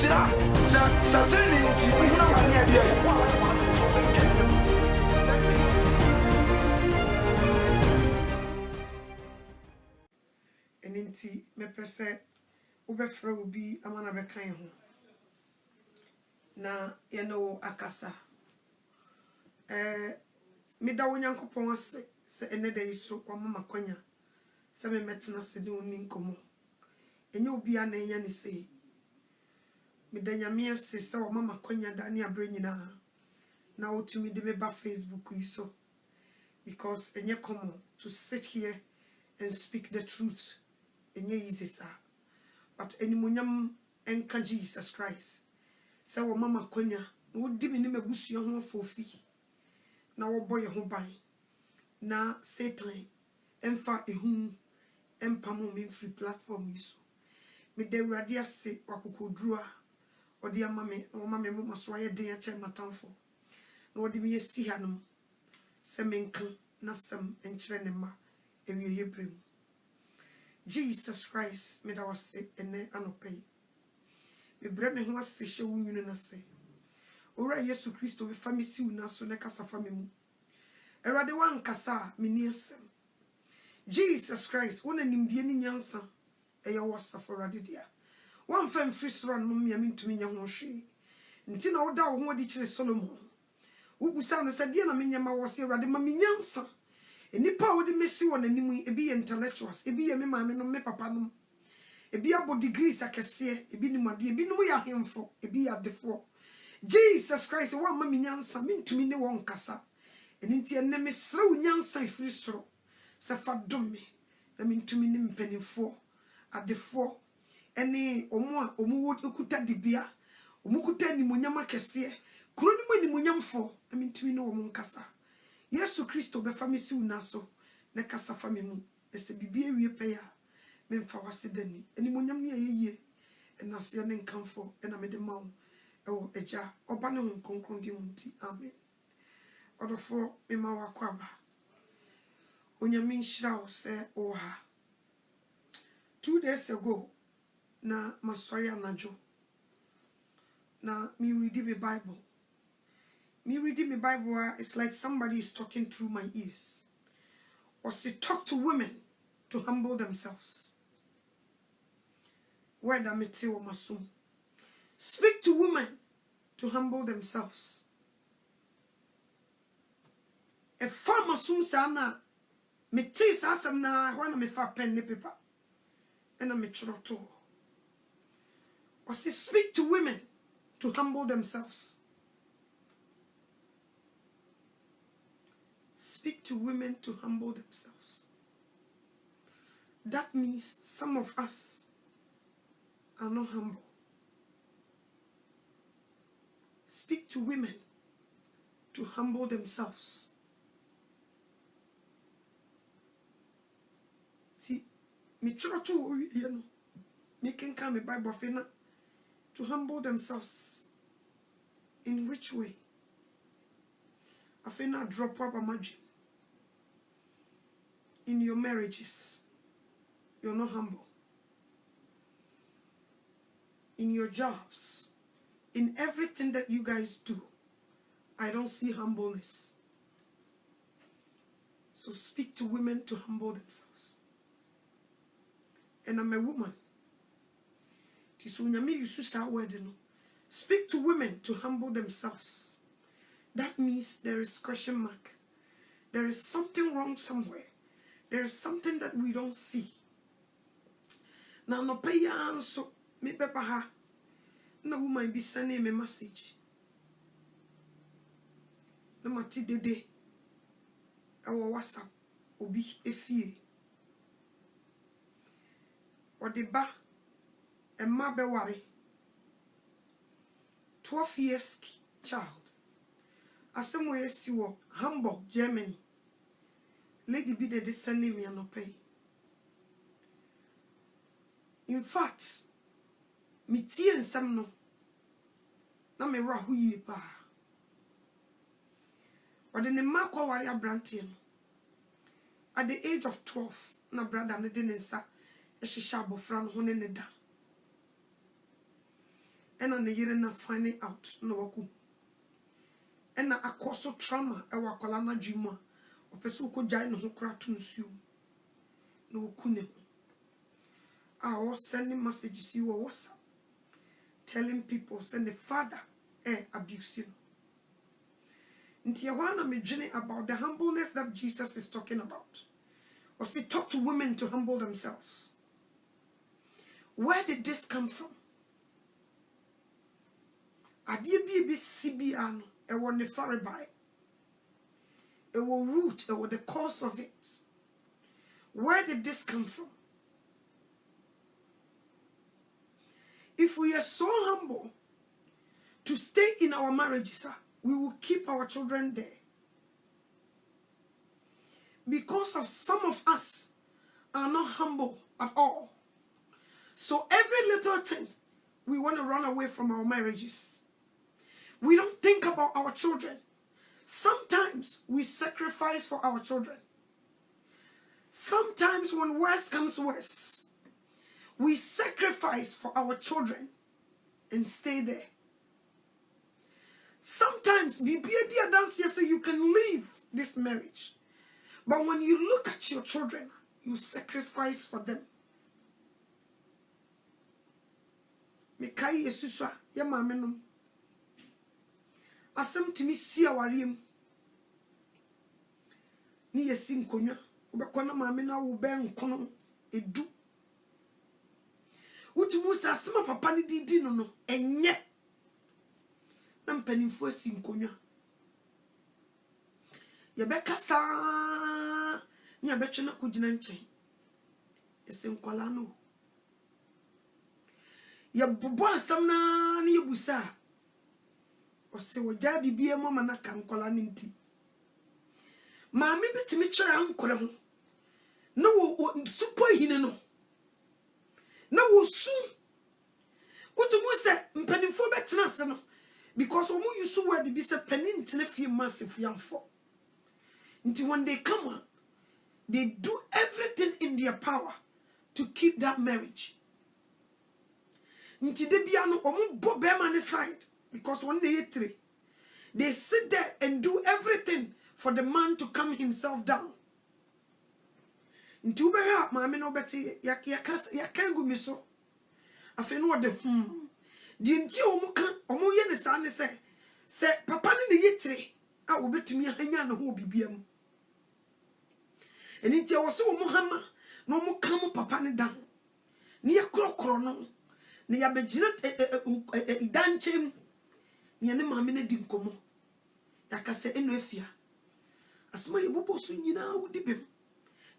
Sina, Saturday, you know, my idea. And inti, me pese, ubefra ubi amana bekan ho. Na ye know akasa. Me da wonyankopon ase se ene da iso kwa mama kwanya. Se me metena se de oni nkomo. Enye obi a na enya ni sei. Me da nyame ase se wa mama kwanya da ne abre nyina. Na otumi de me ba Facebook iso. Because enye common to sit here and speak the truth. Enye easy sir. But animunyam enka Jesus Christ. Se wa mama kwanya, wo di me ne mabusu ho fofi. Na wo boy ho ban. Na Satan emfa ehun empamo me free platform iso. Me de wrade ase wakokodru a odi ama me mo maso aye den a che matamfo. Na odi me yesi hanom. Se menkan na sam enkyere ne ma ewie yebrem. Jesus Christ me da wase ene anopay. Me bre me ho ase hye wo nwunu na se. Ora Yesu Kristo be famisi una so ne kasa famemu. Erade wan kasa me ni asem. Jesus Christ wona nimdie ni nyansa eye wo saforade dia. Wan fam free soro no me amintumi nya ho hwe. Nti na wo da wo ho di kire Solomon. Wo busa na se die na menyama wo se erade ma me nyansa. Enipa wo di mesi wona nimu ebi ye intellectuals, ebi ye me maame no me papa no. Ebi abo degrees akese, ebi ni made, ebi no ya hemfo, ebi ya defo. Jesus Christ wa ma me nyansa mintumi ne won kasa. Enti enne me sere wo nyansa free soro. Se fa dome na mintumi ne mpanifo adefo ene omu okuta dibia omu kuta ni monyam akese kuro ni monyamfo na mintumi ne wo nkasa. Yesu Kristo be famisi una so ne kasa famemu na se bibie wie pe ya memfa wasedani eni monyam ne yeye na se ne nkamfo na me de mawo ewo eja oba ne hon konkron di munti amen. Odofo me ma wakwaba onyame nhyira se oha 2 days ago na masori anajo na me read my Bible. Me reading my Bible, it's like somebody is talking through my ears. Or say, talk to women to humble themselves. Where da mete o masum. Speak to women to humble themselves. A farmer soon sana mete sa asam na wana me fa pen ne paper. And a metroto. Or say, speak to women to humble themselves. Speak to women to humble themselves. That means some of us are not humble. Speak to women to humble themselves. See, me try to making come a Bible fena to humble themselves. In which way? I fena drop up a margin. In your marriages, you're not humble. In your jobs, in everything that you guys do, I don't see humbleness. So speak to women to humble themselves. And I'm a woman. Speak to women to humble themselves. That means there is question mark. There is something wrong somewhere. There is something that we don't see. Now, no pay answer me papa ha. No woman be sending me message. No mati dede. Our WhatsApp obi efie. Or the ba and ma be worry. 12 years child. As somewhere see Hamburg, Germany. Lady be the sending me no pay. In fact, me tea and some no. Na me rahu ye pa. Or the Nemako warrior brantian. At the age of 12, na brother ne didn't sa a shishabo fran honeneda. ena ne yere na finding out na waku ena akoso trauma e wakwala na dwuma opeso ko jai no ho kra to nsuo na waku ne I was sending messages you or WhatsApp telling people send the father abusing. Ntiawana me dreaming about the humbleness that Jesus is talking about. Or see, talk to women to humble themselves. Where did this come from? Adie bi CBN e won the faribai. It will root, it will the cause of it. Where did this come from? If we are so humble to stay in our marriages, we will keep our children there. Because of some of us are not humble at all. So every little thing, we want to run away from our marriages. We don't think about our children. Sometimes we sacrifice for our children. Sometimes when worse comes worse, we sacrifice for our children and stay there. Sometimes you can leave this marriage. But when you look at your children, you sacrifice for them. Mekai Yesuswa ya mamenum. Asem timi si awariem. Ni yesi nkonya. Ubekwana mamena ube nkono edu. Utimusa asema papa ni didi no enye. Na mpanimfo si nkonya. Yebeka sa ni abetwe na kugina nchen. Ese nkwala no. Yebubo asam na ni yebusa. Ose woja bibie mo mana ka nkwala ni nti. Maami bitimi kyere ankore ho. Na wo supo hine no. Na wo su. Utumu se mpanimfo betena se no. Because omu yusu word bi se panin tene fie massive yamfo. Until when they come up, they do everything in their power to keep that marriage. Until they be on bo beman side, because when they sit there and do everything for the man to calm himself down. Until we have mammy no better ya can't go me so. I feel what the Didn't you omo yen san say papa ni yetre a wo betumi ahanya na ho bibiam. And it was so Muhammad, no more come papa ni down. Near crocrono, near Bejinat danchem, near the mamine dincomo. Yakase enwefia. As my bubo sunina would dip him.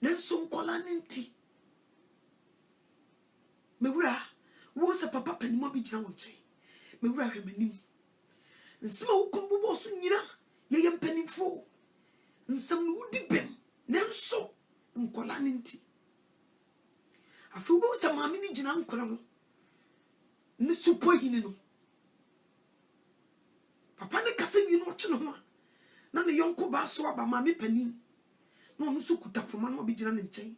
Then some colaninti. Mewra was a papa penny mobi janche. Mewra remain. And some combo sunina, ye am penny fo. And some would dip him. Then so. Nkola ninti afubo sa mami ni gina nkola ho ne supo hini no papa ne kase bi no che no ho na ne yonko ba so aba mami pani no no su kuta poma no bi gina ne nchen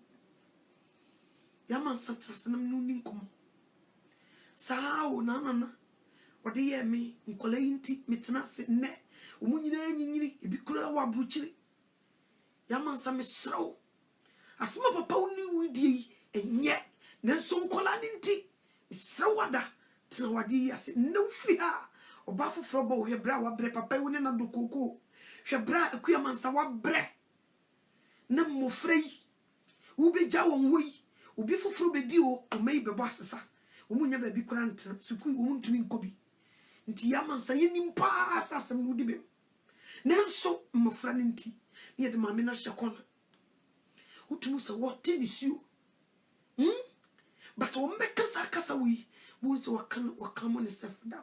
ya man satrase na no ninkom saa o na ode ye me nkola yinti metena se ne omunyina nyinyiri ebi kura wa bruchiri ya man sa me srawo asma papa uni wudi enye nenso nkola ninti srawada trawadi ase no free ha oba foforo bo hwe bra wa bre papa woni na do koko hwe bra akuya mansa wa bre na mofrei wo beja won hoi obi foforo bedi o mei bebo asesa omunya ba bi kuranta suku wo ntumi nkobi nti ya mansa yenim pa asasem no dibe nenso mofra ninti ye de mame na shakona utumu se what is you but o make kasa we won't wakam on self down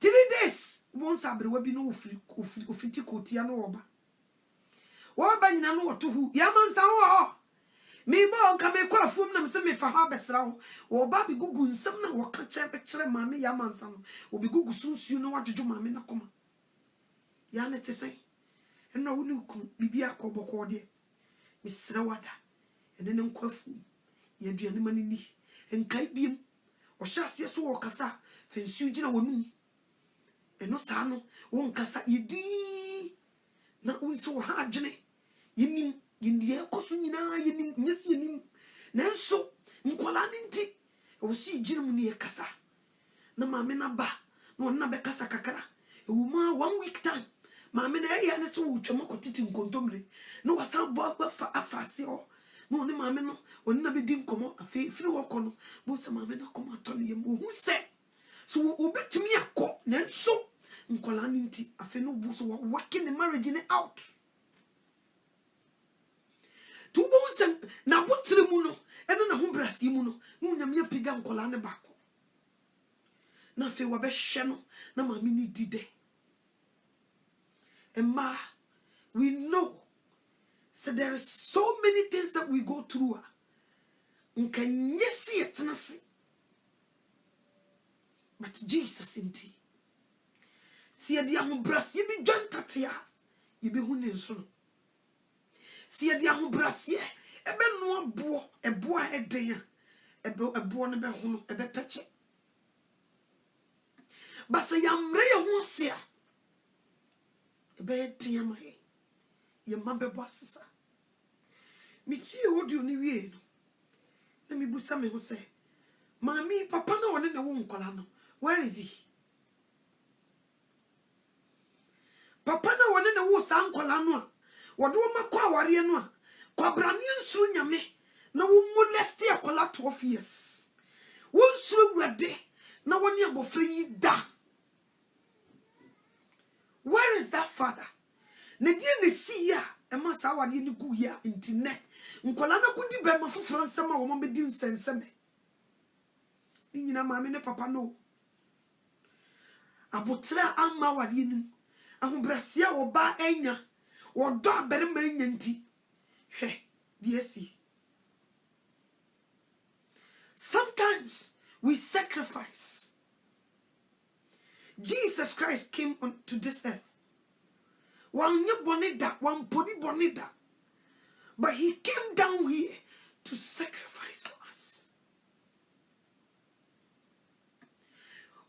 3 days once abrewa bi no ofiti kotia no oba nyina no oto hu yamansa wo me ba onka me kwa fum na se me fa ha besra wo oba bi gugu nsam na waka kire mame yamansa no obi gugu sunsu no wadjojo mame na koma ya ne tese eno wo ni ku bibia akoboko de misra wada ene ne nkwafu ye duane manini enkai biem o hyase so wo kasa fensu gina wonum eno saa no won kasa yedi na unso ha adwene yenim yendie koso nyina yenim nyesi yenim nanso nkola nti wo si gina mu ne kasa na maame na ba na wonna be kasa kakara ewuma 1 week time maame na area ne so wo twam kotiti nkontomre na wasan bo afa afase ho na woni maame no wonna be di nkomo afi firi wo kono bo se maame na komo atole yem wo hu se so wo betimi akọ nanso nkola nti afi no bo so working the marriage ne out tubo se na botire mu no eno na ho brasi mu no nyame apiga nkola ne bako na fe wa be hye no na maame ni dide Emma, we know so there is so many things that we go through nkanyesi etnasi but Jesus inti si edi ahobras ye bi dwantatea ye bi hu ne nso no si edi ahobras ye ebe no ebo a eden a ebo no be hu no ebe peche basa yamre ye hu se a ebe tiama ye mambe boasisa mi tie audio ni wie no na mi busa me ho se mami papa na wone ne wo nkola no where is he papa na wone ne wo sa nkola no a wodo makọ aware no a kwabrane nsu nyame na wo molesti akola 12 years wo nsu awurade na wone abofra yi da. Where is that father? Ne die ne si ya e ma sa wade ni gu ya ntine nkola na kudi be ma foforo nsema wo mo be di nsenseme ni nyina maame ne papa no abotra amma wade ni ahobrasia wo ba enya wo do abere ma enya nti hwe die si. Sometimes we sacrifice. Jesus Christ came to this earth. One bonida, one body bonida. But he came down here to sacrifice for us.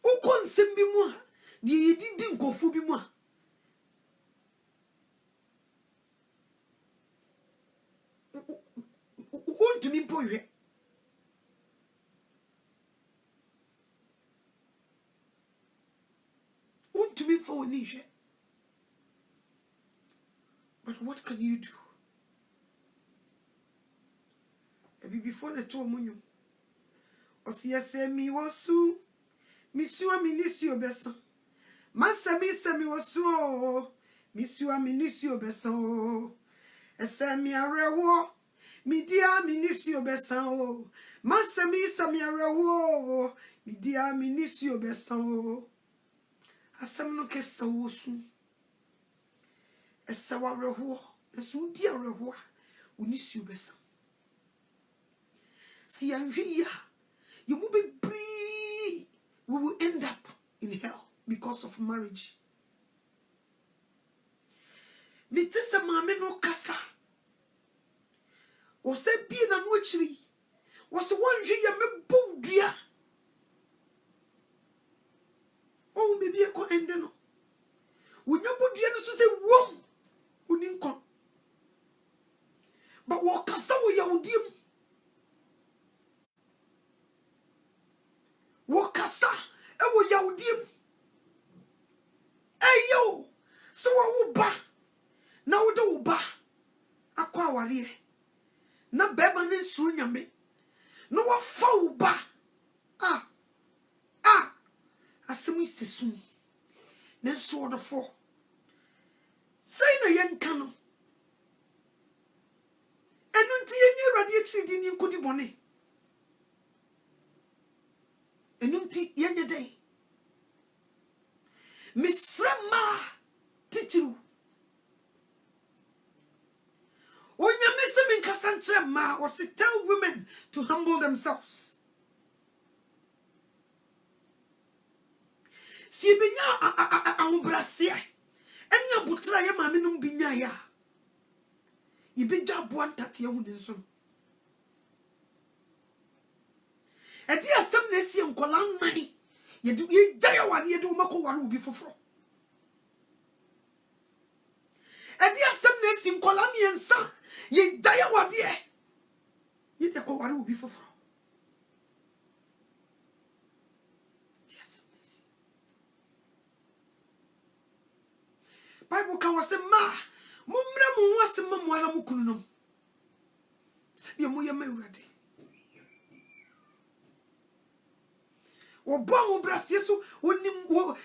Ukon sembi mwa, di didn't go fubi mwa. Ukon to me poye. To be for Nisha. But what can you do? Ebi before the two munyu. Osia se mi wasu. Misua minisio besa. Masa mi se mi wasu. Misua minisio besa. Ese mi arewo. Midia minisio besa. Masa mi se mi arewo. Midia minisio besa. Asam no kesa wosu esa wa reho esu di reho unisi obesa si anhwe you will be free. We will end up in hell because of marriage. Me tese mame no kasa o se bi na no akiri wo se wonhwe ya me bowdua. Oh, maybe a co endeno. When you put the answer, say, wom, uninco. But what Casawa Yaudim? What Casa, Ewo Yaudim? Hey, yo, so I will ba. Now do ba. Aqua warrior. Na beban in Sunyame. No, a foul ba. Ah. Asemi sesun na so the four say na yen kanu enu nti yenye radi achidi ni nkodi bone enu nti yenye den misrema titiru onya mesemi nkasantre ma or tell women to humble themselves. Si binya ahombrasia eni abutra ye maame no binya ya ibidwa bo antate hu ne nso edi asem na esi nkola nnan ye jaya wade ye de wo mako ware obi foforo edi asem na esi nkola miensa ye jaya wade ye de ko ware obi foforo di asem na esi Bible ka wase ma mumre mu wase ma mu ala mu kunu no se de mo ye ma urade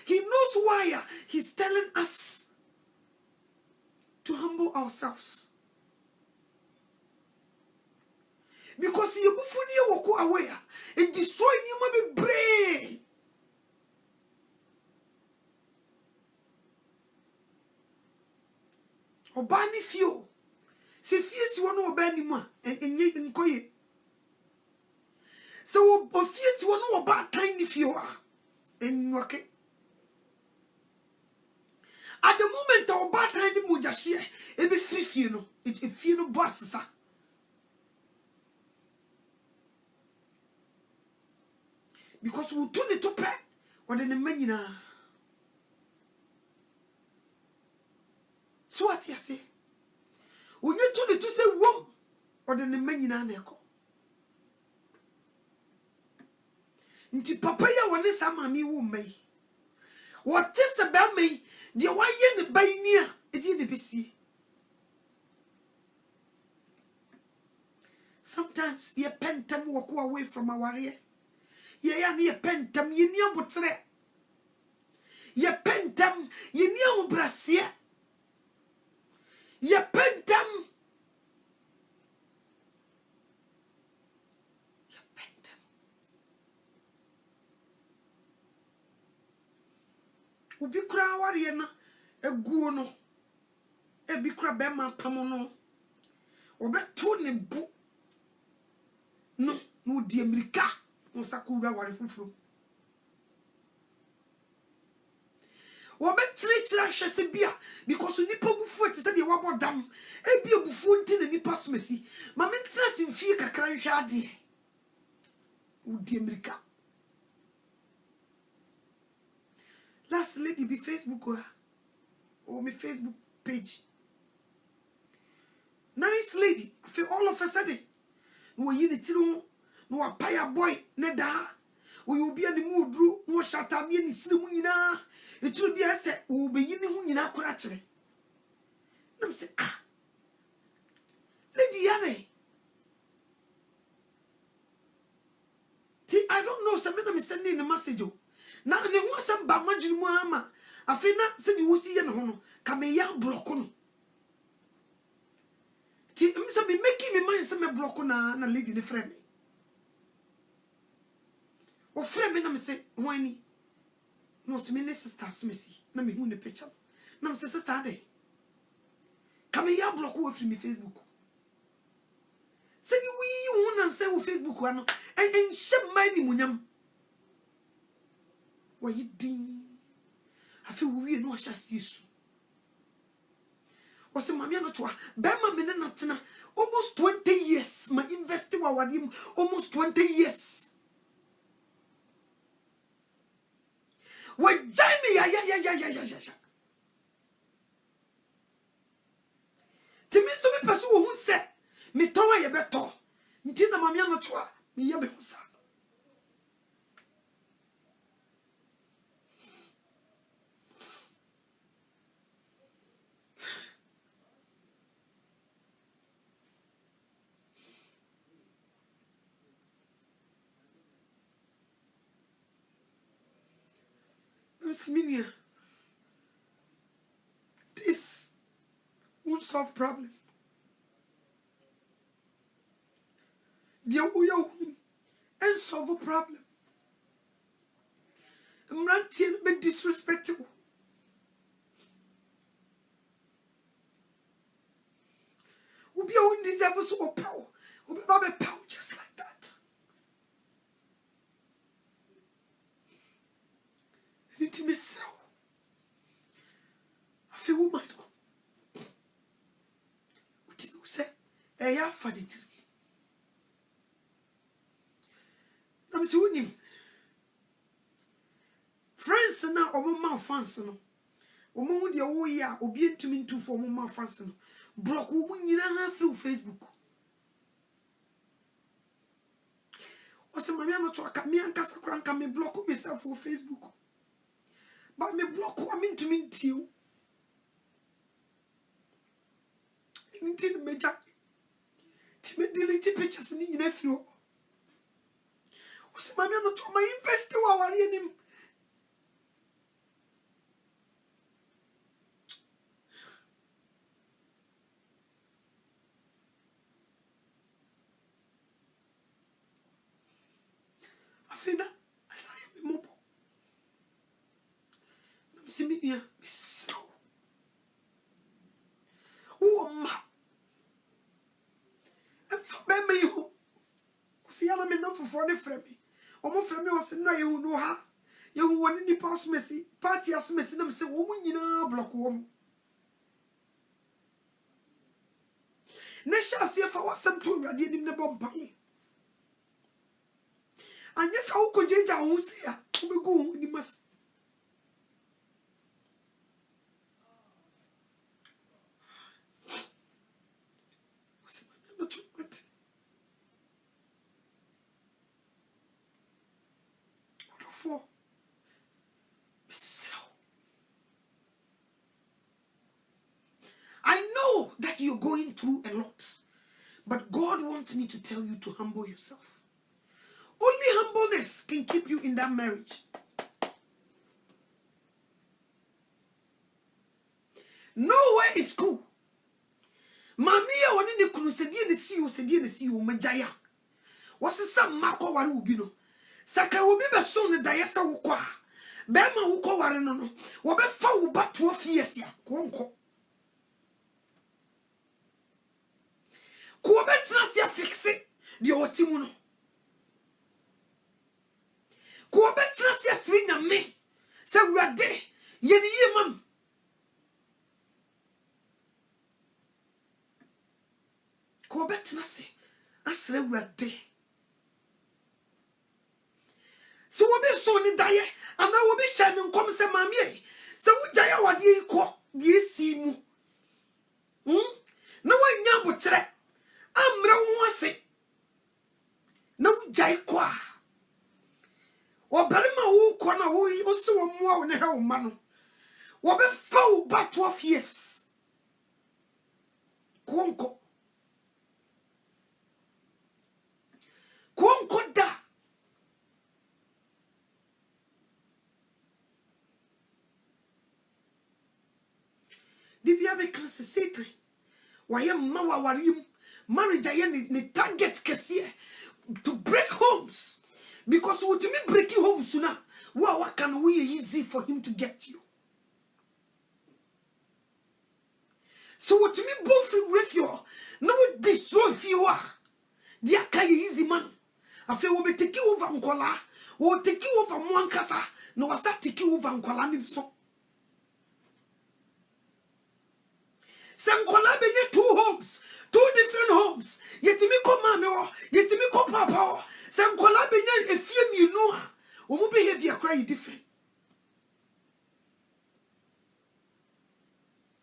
he knows why he's telling us to humble ourselves. Because he woko away and destroy you my brain. Obani fio. Se fies you no obani ma and ye nkoye. So fies you no oba tiny fio and okay. At the moment of bad time the mujashie, it be free fino, it fino boss. Because we turn it to pay or the menina. So what you say? When you turn it to say womb or the menina neko. Nti papa ya wane sama mi wo mai. What is about me? The why ye the bay near it in the BC. Sometimes ye pentam walk away from our ear. Ye are near pentam, ye near butre. Ye pentam, ye near brassier. Ye pentam. Ye pentam. Ubikra warrior a guono. A bikra bema pamono. Obeto bu. No di America. No sakura wari fufu. Obetre shesebia because nipa bufu ati say de wabo dam. E bia bufu nti na nipa somesi. Ma me tra simfie kakra nhwa ade. No di America. Last lady be Facebook or my Facebook page. Nice lady. I feel all of a sudden. No you need to no a paya boy neda. We will be at the mood no shut up any slimina. It should be a set will be in the hunina corachere. Let say Lady Yane. See, I don't know some men sending a message. Now, and there was some bamajin muama. I feel not said you will see an hono. Come a young blockon. Tea, Mr. Me making me mind some blockona and a lady the friend. Or friend, me say, whiny. No, some sister, Smissy. No, me who the picture. No, sister, day. Come a young block over me Facebook. Say we want to say with Facebook one and share money munyam. Why you ding? I feel we no just issue. Was a mamma not to Bama Menatina almost 20 years. My investing with him almost 20 years. Why Jamie? Yeah. To me, so many people who said, me toa ye beto. Ntina mamia no toa. Me ye be hosa. This won't solve problem. Dear Uyo and solve a problem. I'm not be disrespectful. Ubi on deserve so power. Ubi power just like that. It me so. I feel woman. What you say? I have for it. I'm so him. fans na omo fans no omo de wo ya obi ntumi ntufo omo fans no block wo nyina ha free Facebook ose mami anoto aka mi ankasa kranka me block myself for Facebook but me block wo mi ntumi ntiu nti meja ti me delete pictures ni nyina free ose mami anoto ma invest wa wari enim afina asaya me mobo na msimi ya miso ma efa be me hu ose ya na me no fofo ne frɛ me omo frɛ me ose na ye hu no ha ye hu woni ni pass mesi party asmesi na me se wo mu nyina block wo mu ne sha se fa wasam to awurade nim ne bompaye anya sa wo kojeja ho se ya wo be go ni mas I know that you're going through a lot, but God wants me to tell you to humble yourself. Only humbleness can keep you in that marriage. Nowhere is cool. Mamia wani ni kunu sedie ne siyo majaya. Wasi sa mako wari ubino. Saka ubi be son ne dayesa wukwa. Bema wuko wari nono. Wabe fa ubatu wa fiesia. Konko. Kuobe tina siya fixe. Diyo watimuno. Kuobe tina siya srinya me. Se wade. Yeni ye mam. Kuobe tina siya. Asre wade. So we be so ni daye, and I will be shining come se mamie. So we jaya wadi ko di simu. No one nyabutre. Amra wase. No jai kwa. O barima wo kwa na wo oso wo mo wo ne ha wo ma no. Wo be fa wo ba 12 years. Konko. Konko da. Dibia be kan se Satan. Waye ma wa warim. Marriage aye ni target kesiye to break homes. Because what you mean breaking homes now? What can we easy for him to get you? So what you mean both with you? No destroy if you are. Dia kay easy man. Afi wo be take over nkola. Wo take over mwankasa. No wa start take over nkola ni so. Sankola benye 2 homes, 2 different homes. Yetimi ko mame o, yetimi ko papa o. Sankola benye efie mienu a, omo behavior cry different.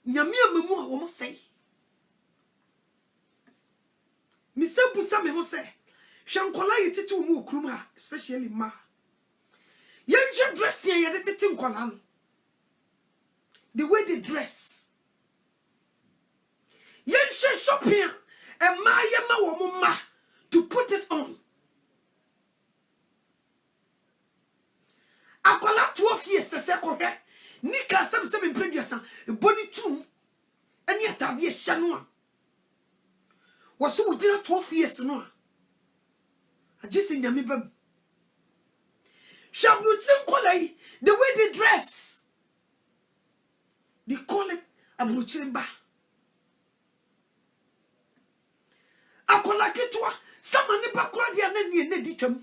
Nyame amemu a omo say. Mi se busa me ho say. Shankola yetiti omo okrum ha, especially ma. Yenje dress ye yetiti nkola no. The way they dress. Yenche shopping and my yama womma to put it on. Akola 12 years seko he. Nika 7 previous boni tum and yet have ye shanwa. Was so within 12 years no. I just in Yamibam. Shablutin kolai, the way they dress. They call it a bruchimba. Akola ketwa sama ne bakura dia na ne ditwam.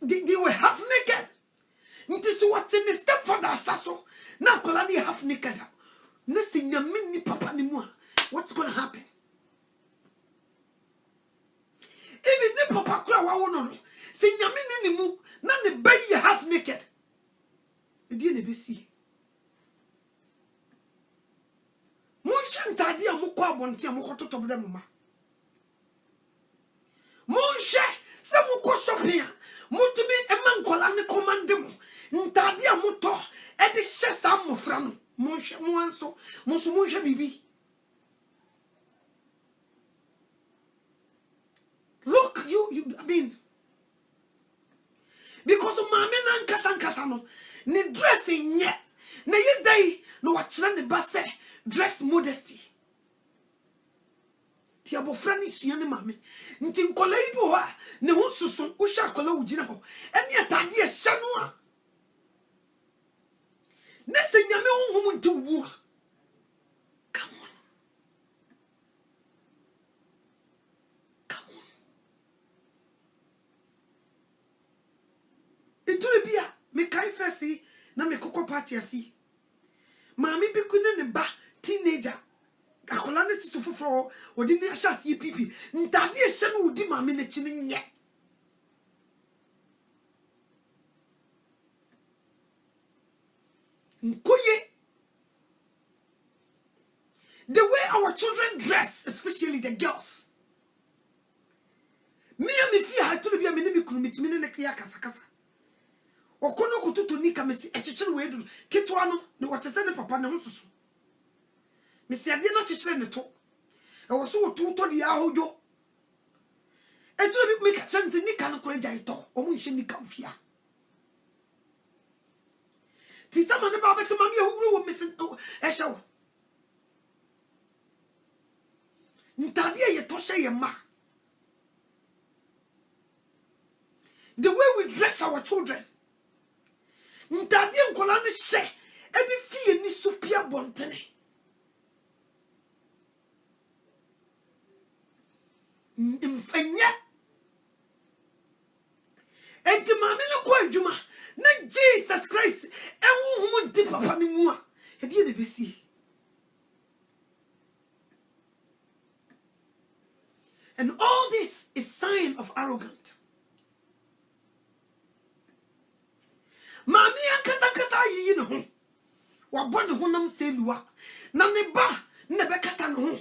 They were half naked. Nti so what in the stepfather asaso na akola ne half naked. Na se nyame ni papa ni mu a what's going to happen? Even the papa kura wa wo no se nyame ni mu na ne bayi half naked. die ne besi mo ntade a mo kwa bonte a mo kototo bde mama mo se mo ko shopping a mo tumi ema nkola ne commande mo ntade a mo to e de hye sa mo fra no mo anso mo so mo hwe bibi. Look, I mean, because of my men and Casano, ne dressing yet, ne ye day, no what the basse dress modesty. Tiabo Franny Siani Mammy, Ntim Colabo, ne Hususun, Usha Colo Ujinaho, and yet I dear Shanua. Nesting Yamu woman to war. Come on. Into the beer, me kai fesi, na me cocoa party asi. Mammy be couldn't a ba teenager. Akolane si sufufro, or didn't shas ye pipi. Ntadi a shan would dim a minute chinning yet. Nkoye. The way our children dress, especially the girls. Me and me fear had to be a minimum minute kasakasa. Okono kututu nika mesi echechele wedu ketwa no ne wotese papa ne hosusu mesi ade no chechele ne to e wo so wotuto de ahojo ejuro bi meka chance nika no kora jai to omu nhye nika ofia ti sama ne ba beti mami ehuru wo mesi ehye wo ntade ye to hye ye ma. The way we dress our children. Ntade nkola ne hye edi fie ni supia bontene mfanya enti mame ne ko adwuma na Jesus Christ ewu nti papa ne mu a edi ne besi and all this is sign of arrogant. Mami ankasa yi ne ho wa bɔ ne ho nam selua na ne ba ne be kata ne ho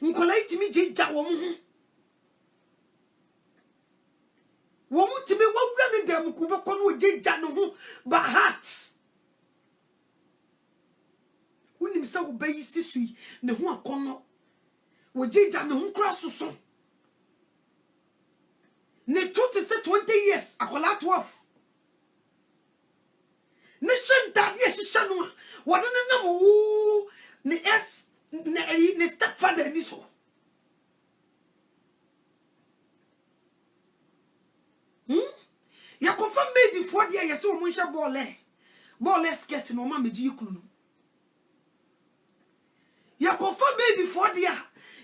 nkola itimi jeja wo ho wo mutimi wa wura ne dam ku be kɔ no jeja ne ho ba heart unim se wo bayi sisui ne ho akɔnɔ wo jeja ne ho kra soso ne 20 years akola 12 ne shenta die shisha no wode ne nam wo ne s ne stepfather ni so ya confirm made for dia yesi wo munhya ball skirt no ma meji ikunu no ya confirm made for dia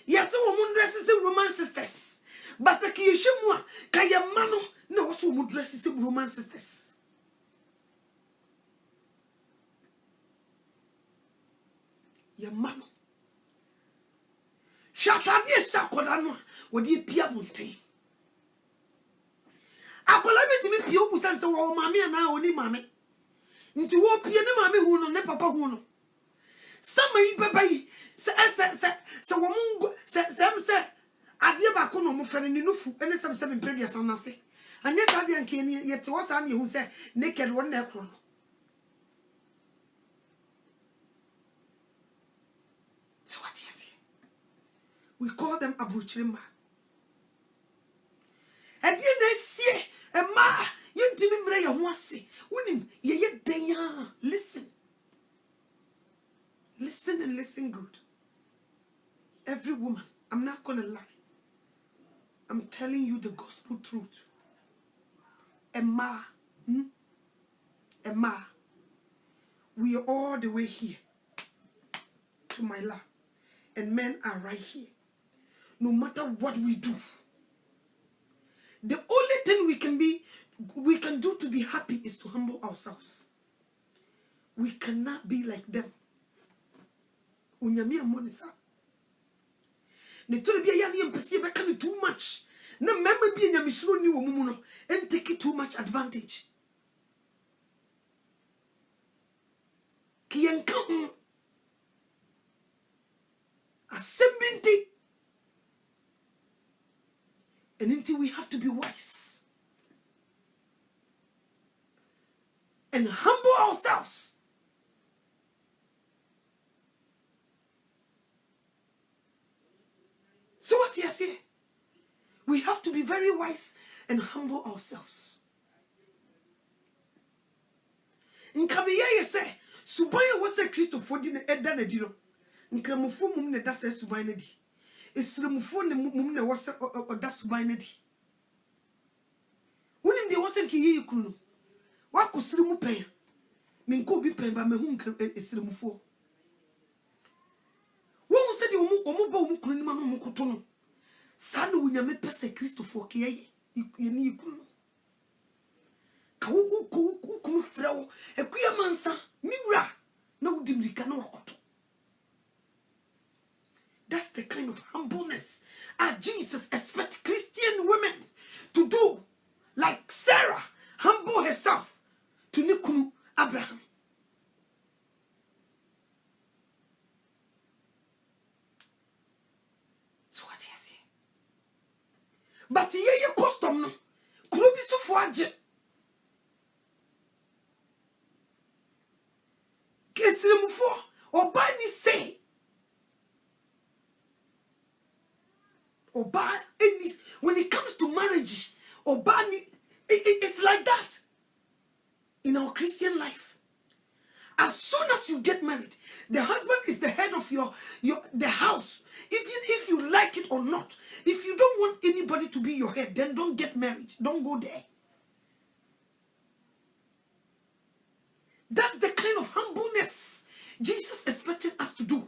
yesi wo mun dress Roman sisters. Basaki yeshimwa kaya mano na wasu mu dress sim Roman sisters. Ya mano. Shatadi shakoda no wodi pia bonte. Akola betimi pia obusan se wo mame ana oni mame. Nti wo pia ne mame hu no ne papa hu no. Sama yi baba yi se wo mungo se adie ba ko no mo fere ni nufu ene sem mpedua sam na se anye sa de anke ni yete wo sa na ehu se naked won na ekro no so what is it? We call them abruchrimba adie na sie e ma yentimi mre ye ho ase unim ye denya. Listen and listen good. Every woman, I'm not gonna lie, I'm telling you the gospel truth. Emma, we are all the way here to my love, and men are right here. No matter what we do, the only thing we can do to be happy is to humble ourselves. We cannot be like them. Unyamia monisa. Ne tole bia ya ne mpese be kan too much. Na mema bia nyamisuro ni wo mumu no and take it too much advantage. Kienka assembly. And until we have to be wise and humble ourselves. So what you say? We have to be very wise and humble ourselves. In Kabiya say, Subaya was a Christopher din Edana Dino. In Kramufu mum ne das Subainadi. Isramufo ne mum ne was a das Subainadi. Unim de wasn't ki kunu. What could Srimu pay? Min ko be pay by me hum Isramufo. One said you omo kunima mukutono. Sanu wunyame pese Christopher kiye yeni kunu. Kawu kunu frawo ekuya mansa miwra na udimrika na wakoto. That's the kind of humbleness Jesus expects Christian women to do, like Sarah humble herself to Nikunu Abraham. So what do you say? But ye custom no kurubi so for aje. Keslemufo obani say Oba, when it comes to marriage, Obani, it's like that in our Christian life. As soon as you get married, the husband is the head of the house. Even if you like it or not, if you don't want anybody to be your head, then don't get married. Don't go there. That's the kind of humbleness Jesus expected us to do.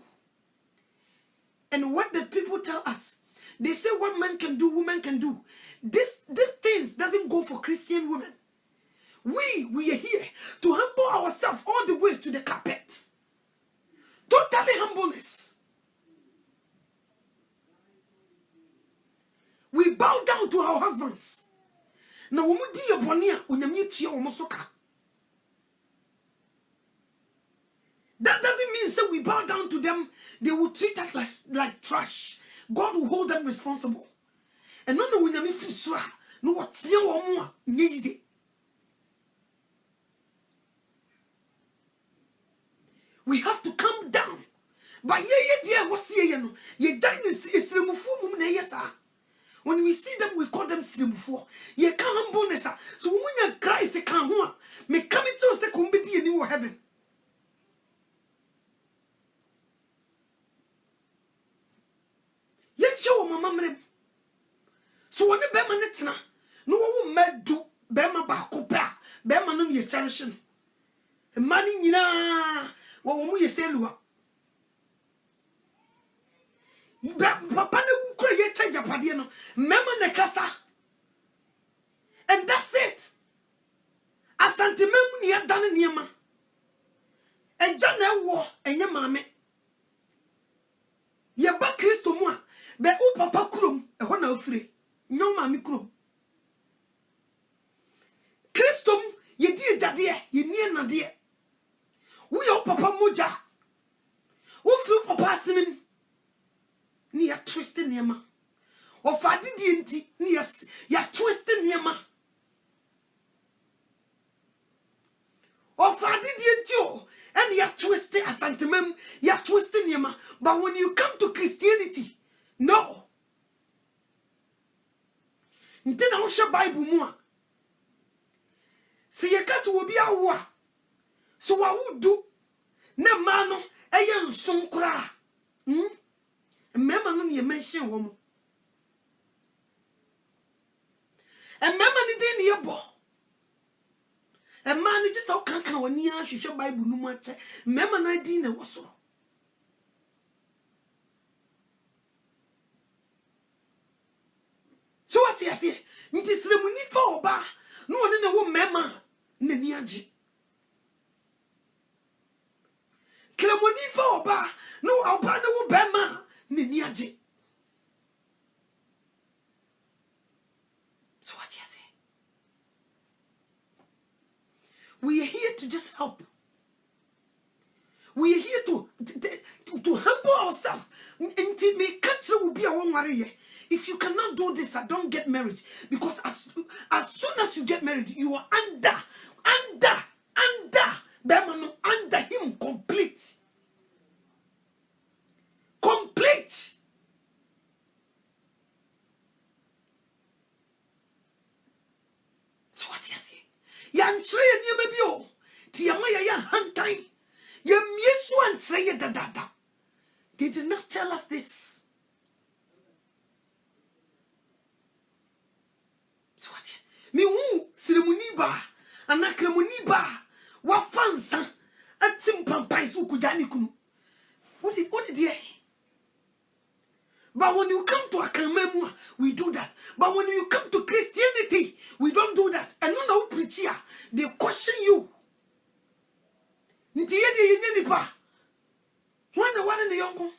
And what did people tell us? They say what man can do, woman can do. This things doesn't go for Christian women. We are here to humble ourselves all the way to the carpet. Totally humbleness. We bow down to our husbands. Now, that doesn't mean that we bow down to them. They will treat us like trash. God will hold them responsible. And no when you feel no what's your easy. We have to calm down. But dear what's ye is removed yes. When we see them, we call them slimfo. Ye can't bonus. So when you cry, say can't me come into the comedy in your heaven. Show mama. So when the Bema Netina, no one mad do Bema Bacopa, Bema no ye cherishing. Money na what we say, Lua. Papa no create change a padiano, Mema Necasa. And that's it. Asante Memu near done Niema. And Jana war and your mammy. Ye back Christo moi. Be o papa krom e ho na ofire nyo ma mi krom Christom ye di ejade ye nie na de wo ye papa moja wo firi papa asenim ni ya twist niema o fa de die nti ni ya twist niema o fa de die nti o and ya twist asantemem ya twist niema. But when you come to Christianity, no. Ntena wo hwe Bible mu a. Se ye ka se wo bia wo a. So wa wudu na ma no eye nson kura. Mema no ne mention wo mu. Mema ni de ne ye bo. Man ni just how kan woni a hwehwe Bible no mu a che. Mema na din na wo so. So what you say? Nti sremuni fa oba no one na wo mema na ni agi. Kremuni fa oba no oba na wo bema na ni agi. So what you say? We are here to just help. We are here to humble ourselves. If you cannot do this, don't get married. Because as soon as you get married, you are under him complete. Complete. So what you say? Yantre ni mebio. Ti amaya ya hantai. Ye miesu antre ye dada. They did not tell us this. So what is? Me hu sirimuni ba, anakramuni ba, wa fansa, atim pampai su kujani kunu. What did ye? But when you come to Akamemua, we do that. But when you come to Christianity, we don't do that. And no preacher, they question you. Nti yedi yenye nipa. Wana ne yonko.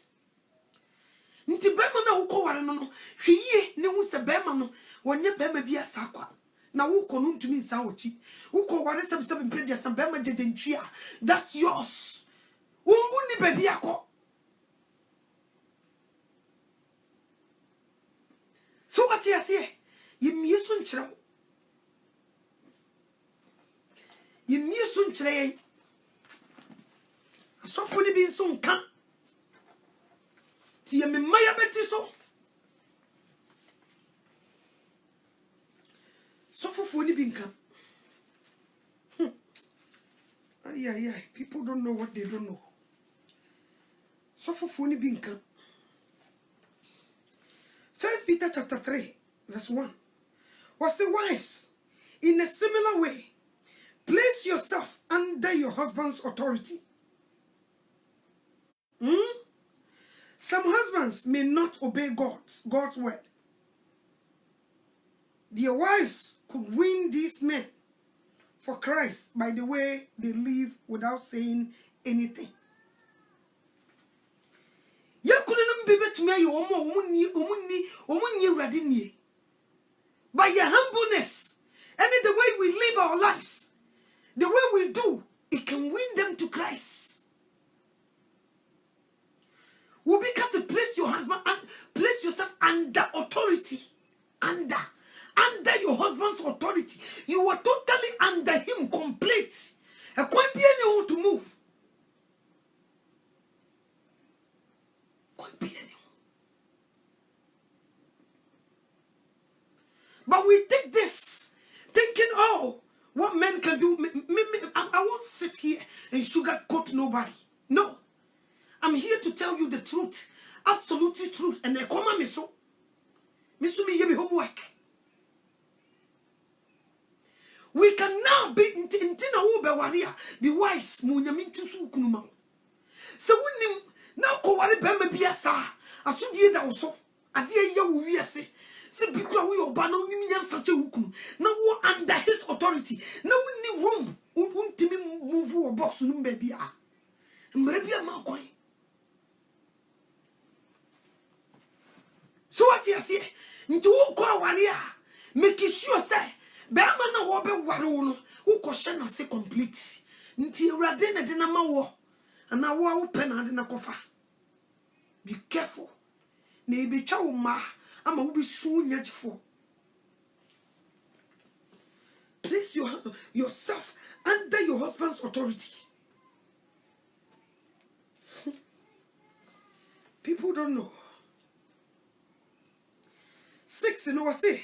Nti bema na uko ware no no. Hwiye ne hu se bema no, wonye bema bi asakwa. Na uko no ntumi nsa ochi. Uko ware sebsebe mpedi asam bema jedentria. That's yours. Uni baby akọ. So what you say? You miesu nkyerɛ. You miesu nkyerɛ. Asofo ni bi nso nka. Ti ye me maya beti so. Sofo ni bi nka. Ay. People don't know what they don't know. Sofo ni bi nka. 1 Peter chapter 3, verse 1. Was the wives, in a similar way, place yourself under your husband's authority. Some husbands may not obey God's word. Their wives could win these men for Christ by the way they live without saying anything. By your humbleness and the way we live our lives, the way we do, it can win them to Christ. Will because to place your husband and place yourself under authority, under your husband's authority. You are totally under him, complete. A quite be anyone to move. But we take this, thinking, oh, what men can do. I won't sit here and sugarcoat nobody. No. I'm here to tell you the truth. Absolutely truth. And I come me so. Me yebi homework. We can now be intina ube waria. Be wise. Munyamintu su kunuma. So when now ko wari bema biasa. Asudi da oso. Adie ya wiase. Se bikura we oba na onyim nyansa che hukunu. Na wo under his authority. Na woni room. Untimi move wo box no baby a. Mre bia ma kwan. So what you say? Nti wo kwa wale a. Make sure say bema na wo be ware wo no. Wo ko hye na se complete. Nti urade na de na ma wo. Ana wo pe na de na kofa. Be careful. Na ebe twa wo ma. Ama wo be su nyagefo. Place yourself under your husband's authority. People don't know. 6, you know what I say?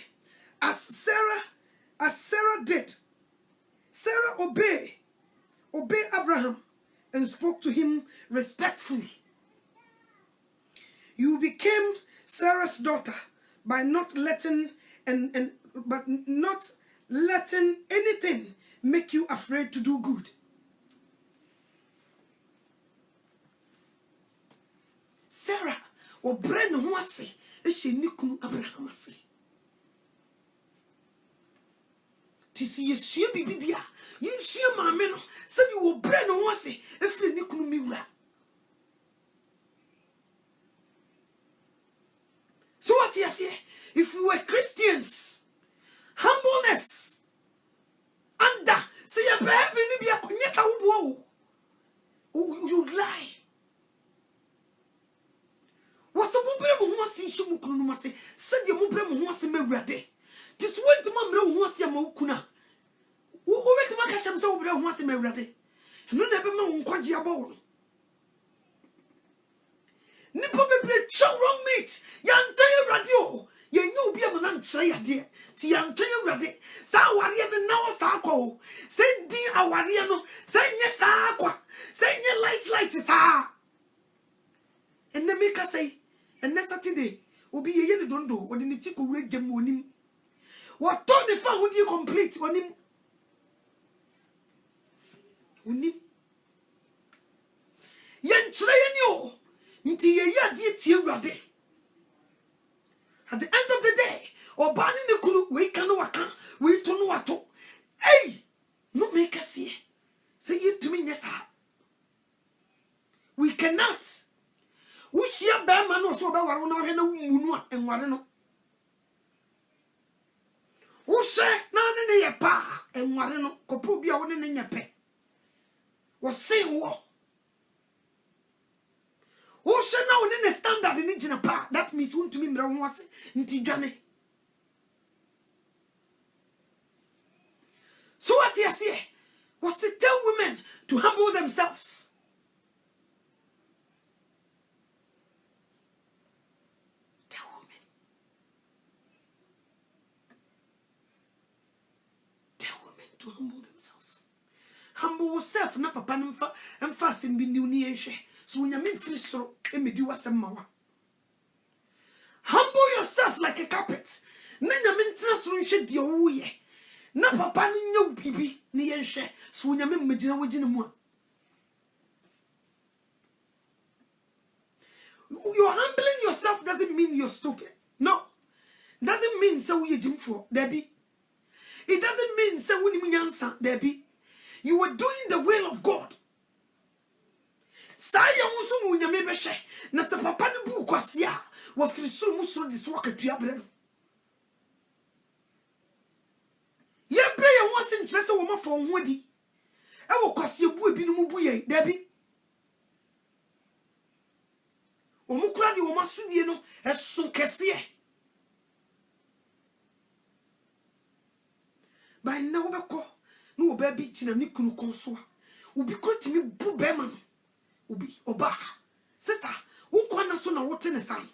As Sarah did, Sarah obeyed Abraham and spoke to him respectfully. You became Sarah's daughter by not letting anything make you afraid to do good. Sarah obre no ho ase e hye nikunu Abraham ase. Tisi yesue bibibia yesue maame no se you obre no ho ase e firi nikunu miwura. So what you say? If we were Christians, humbleness, under, say you you wan so obra ho asem awurade no na be ma wo nkwaje abɔ nipa bebre chow wrong meat yantan awurade o yenye obi amana nkyere yade ti yantan awurade sa aware ne na wo sa akɔ se din aware no se nye sa akwa se nye light sa enne me ka say enne Saturday obi yeye ne dondo odi ne ti ko wure gem onim what turn the fan would you complete onim yankyere yeni o nti yeye ade tie awurade. At the end of the day, obani ne kunu we kanu waka we tonu wato. Hey, no make us see. Say it to me yes. We cannot. We share bear man or so about one hour munu and one. We share none in your pa and one copubia one in your pet. Was saying war. Who shall now in the standard in engine apart? That means won't to me was into Johnny. So what you say was to tell women to humble themselves. Tell women. Tell women to humble themselves. Humble yourself, na papa and fast in be new near. So when you mean free so, emedi wasem mawa. Humble yourself like a carpet. Na you mean so nhwe de owoye. Na papa ni nya bibi ni yenhwe. So when you mean medina wogine mu. You're humbling yourself doesn't mean you're stupid. No. Doesn't mean so we jimfo. Debbie. It doesn't mean so we ni nyansa. Debbie. You are doing the will of God. Saya musu munyame behwe na se papa ne bu kwase a wo firisuru musu de so wakatua bre no ye bre ye ho se nkyere se wo mafo ho di e wo kwase bu ebi no mu bu ye dabi wo mu kura di wo masudie no eso kese ba na wo beko no wo ba bi tina ni kunu konso a wo bi kontimi bu be ma no Ubi oba sister wo kwana so na wote ne san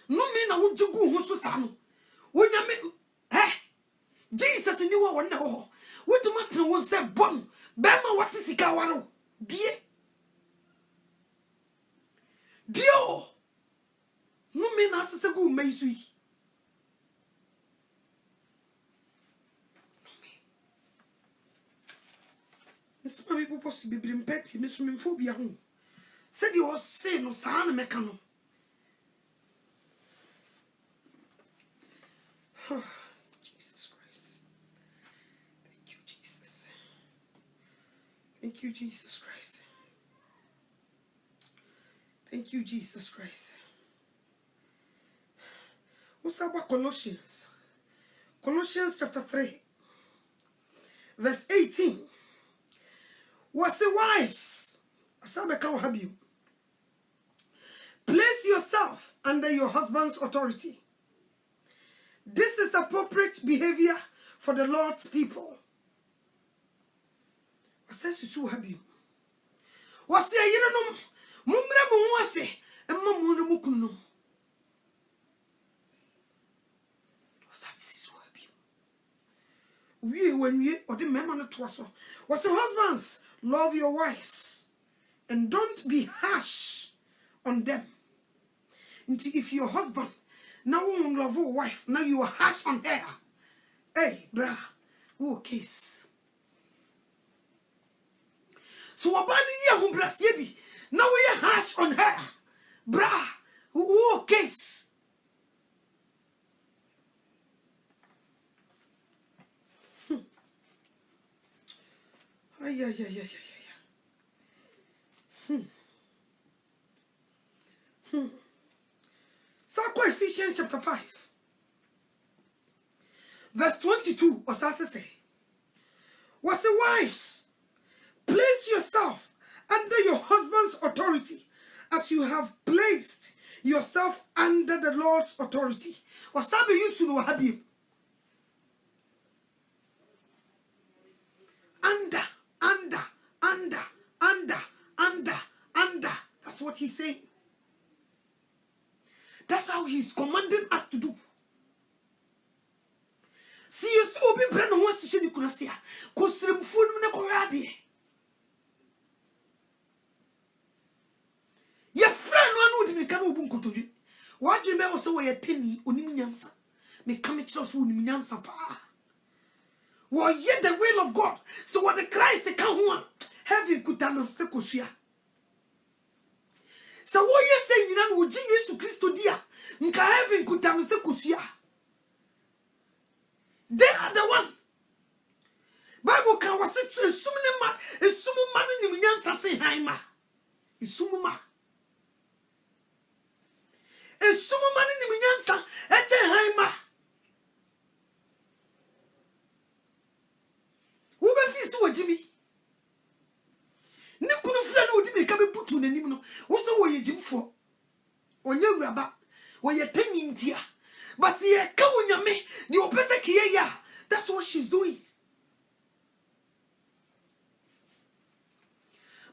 no me na wo jugu ho so sa no wo nyame Jesus ni wo wona ho wo tuma tene wo se bom be ma wote sika waro die dio no me na asese go mai su yi This may be possible to be petty, Miss Phobia home. Said you was saying no sound mechano. Jesus Christ. Thank you, Jesus. Thank you, Jesus Christ. Thank you, Jesus Christ. What's about Colossians? Colossians chapter 3, verse 18. Was a wise. Place yourself under your husband's authority. This is appropriate behavior for the Lord's people. Was the year Mumra Muase and Mamuna Mukuno? We when we or the men on the twasso was the husbands. Love your wives and don't be harsh on them. If your husband now won't love your wife, now you are harsh on her. Hey, brah, who case? So abani ya humbrasiedi. Now we are harsh on her, brah, who case? Yeah. Sako Ephesians chapter 5, verse 22. Osase say, was the wives, place yourself under your husband's authority, as you have placed yourself under the Lord's authority. Wasabi used to know habi. under. That's what he's saying. That's how he's commanding us to do. See you so be brand who wants to see you could see. Cosrim phone na coradi. Your friend one would become bunko to you. What do you remember so where 10 unimiansa? Me come at us unimiansa pa. Well, yet the will of God. So what the Christ can one heavy could tell us secoshia. So what you saying you know Jesus Christ dia nka heaven could tell us secoshia. They are the one. Bible can was it sumu man in yansa say haima. Isumuma. Sumu man in yansa eche haima. Who be fi so Jimmy? Ni kunu fra na odi me ka be butu nanim no. Wo so wo ye jimfo. Onye wuraba. Wo ye tanyintia. But see, that's what she's doing.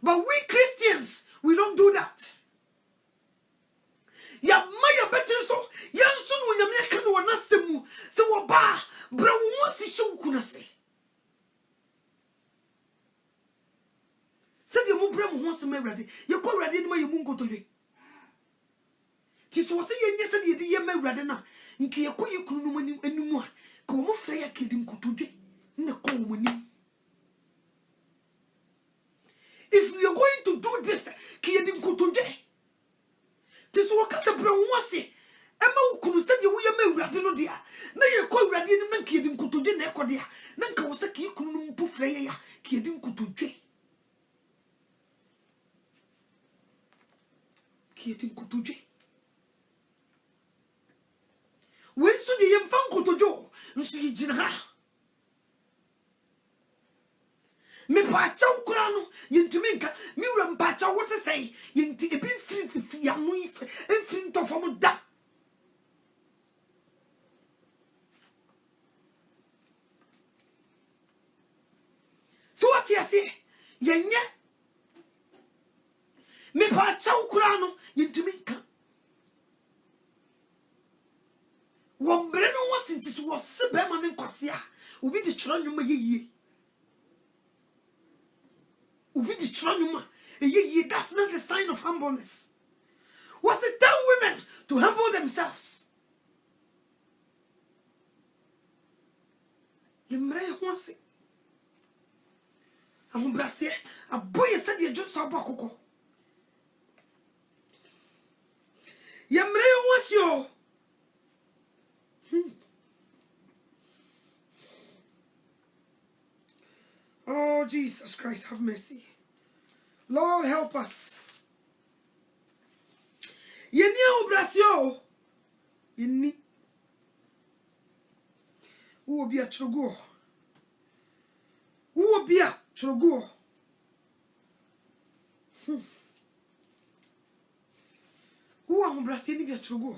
But we Christians, we don't do that. Ya maya better so yansun unyamia kanu wanasemu se waba bra wonsi show kunase. Said you mu bra mu wonsi me ready. You go ready ni ma you mu nkotodwe. Ti so se ye nyese de ye me ready na. Nki yakoyi kunu no animu a ka wo mfra ya kedi nkotodwe na ko wo mani. If we are going to do this kedi nkotodwe ti so ka se bra wo ase ema wo kunu se de wo ye me urade no dia na ye ko urade ni na kedi nkotodwe na ekode a na nka wo se ki kunu no mpo fra ya kedi nkotodwe kedi nkotodwe. When so the young fan to do, and so you did ha. Me pacha ukurano, yintiminka, miram pacha what to say, yinti a bit free yamu and flint of a da. So what you say? Yenya me pacha ukurano, yintiminka. One breno was since it was Sebeman and Quasia, will be the Tranuma ye. Will be the Tranuma, ye, that's not the sign of humbleness. Was it tell women to humble themselves? You may want it. I'm Brassier, a boy said you just saw Bocco. You may want you. Oh, Jesus Christ, have mercy. Lord, help us. Yeni obrasio. Yeni. Who be a chogo? Who be a chogo? Who are obrasio ni be a chogo?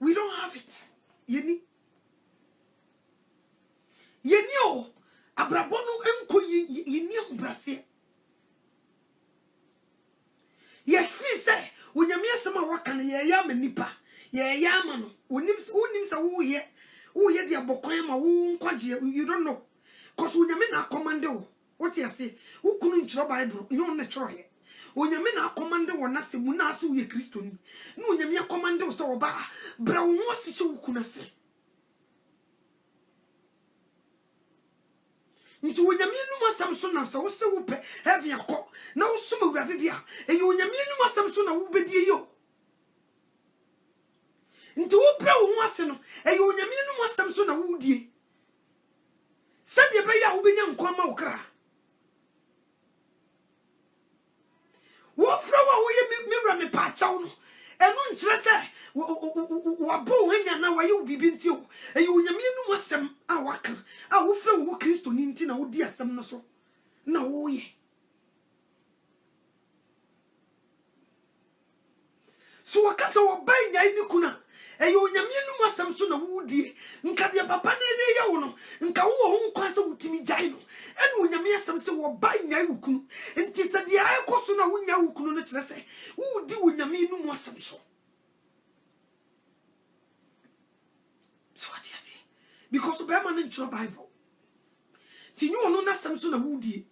We don't have it. Yeni. Yeni o. Abrabono enko yeni obrasio. Ye free say unyame asema waka na ye ya manipa. Ye ya ma no. Unim sa wo ye de abokwan ma wo nkwaje you don't know. Cause unyame na command wo. What you say? Who kunu nchiro Bible? You on the try. Unyame na command wo na se mu na ase wo ye Kristo ni. Na unyame command wo so oba bra wo ho ase wo kuna se. Nti unyame nu masam so na se wo se wo pe heaven akọ na wo sum awurade dia. E unyame nu masam so na wo bedie yo. Nti wo bra wo ho ase no e unyame nu masam so na wo die. Sade be ya wo benya nkwa ma wo kra. Wo fra wo ye mewra me pa chaw no eno nkyere se wo bo hanya na wo ye bibi nti o e unyame nu masam a waka a wo fra wo Kristo ni nti na wo di asam no so na wo ye. So wakasa wo banya ni kuna eyo nyame no asem so na wudie nka de papa na ne ye wo no nka wo ho nkwa se wutimi gyan no ene nyame asem se wo ba nya wukunu nti se de ay koso na wunya wukunu no kire se wudi wo nyame no asem so what you say because be man in your Bible ti nyu ono na asem so na wudie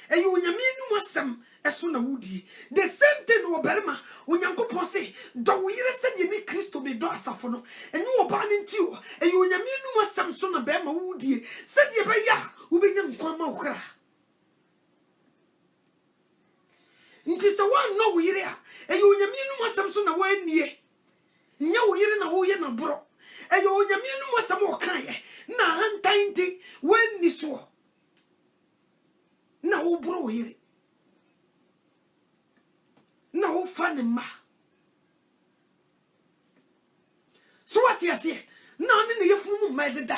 eyo nyame no asem eso na wudie the same thing wo berema onyankopon say do wo yire se de ni Kristo be do asafo no enyu oba ne nti o eyo nyame no asem so na be ma wudie se de be ya wo be nya nkwa ma wo kra nti se wan no wo yire a eyo nyame no asem so na wo anie nya wo yire na wo ye na bro eyo nyame no asem wo kan ye na hantan nti wo ani so na wo bro wo yire na wo fa ne ma so what you say na ne ne yefunu ma deda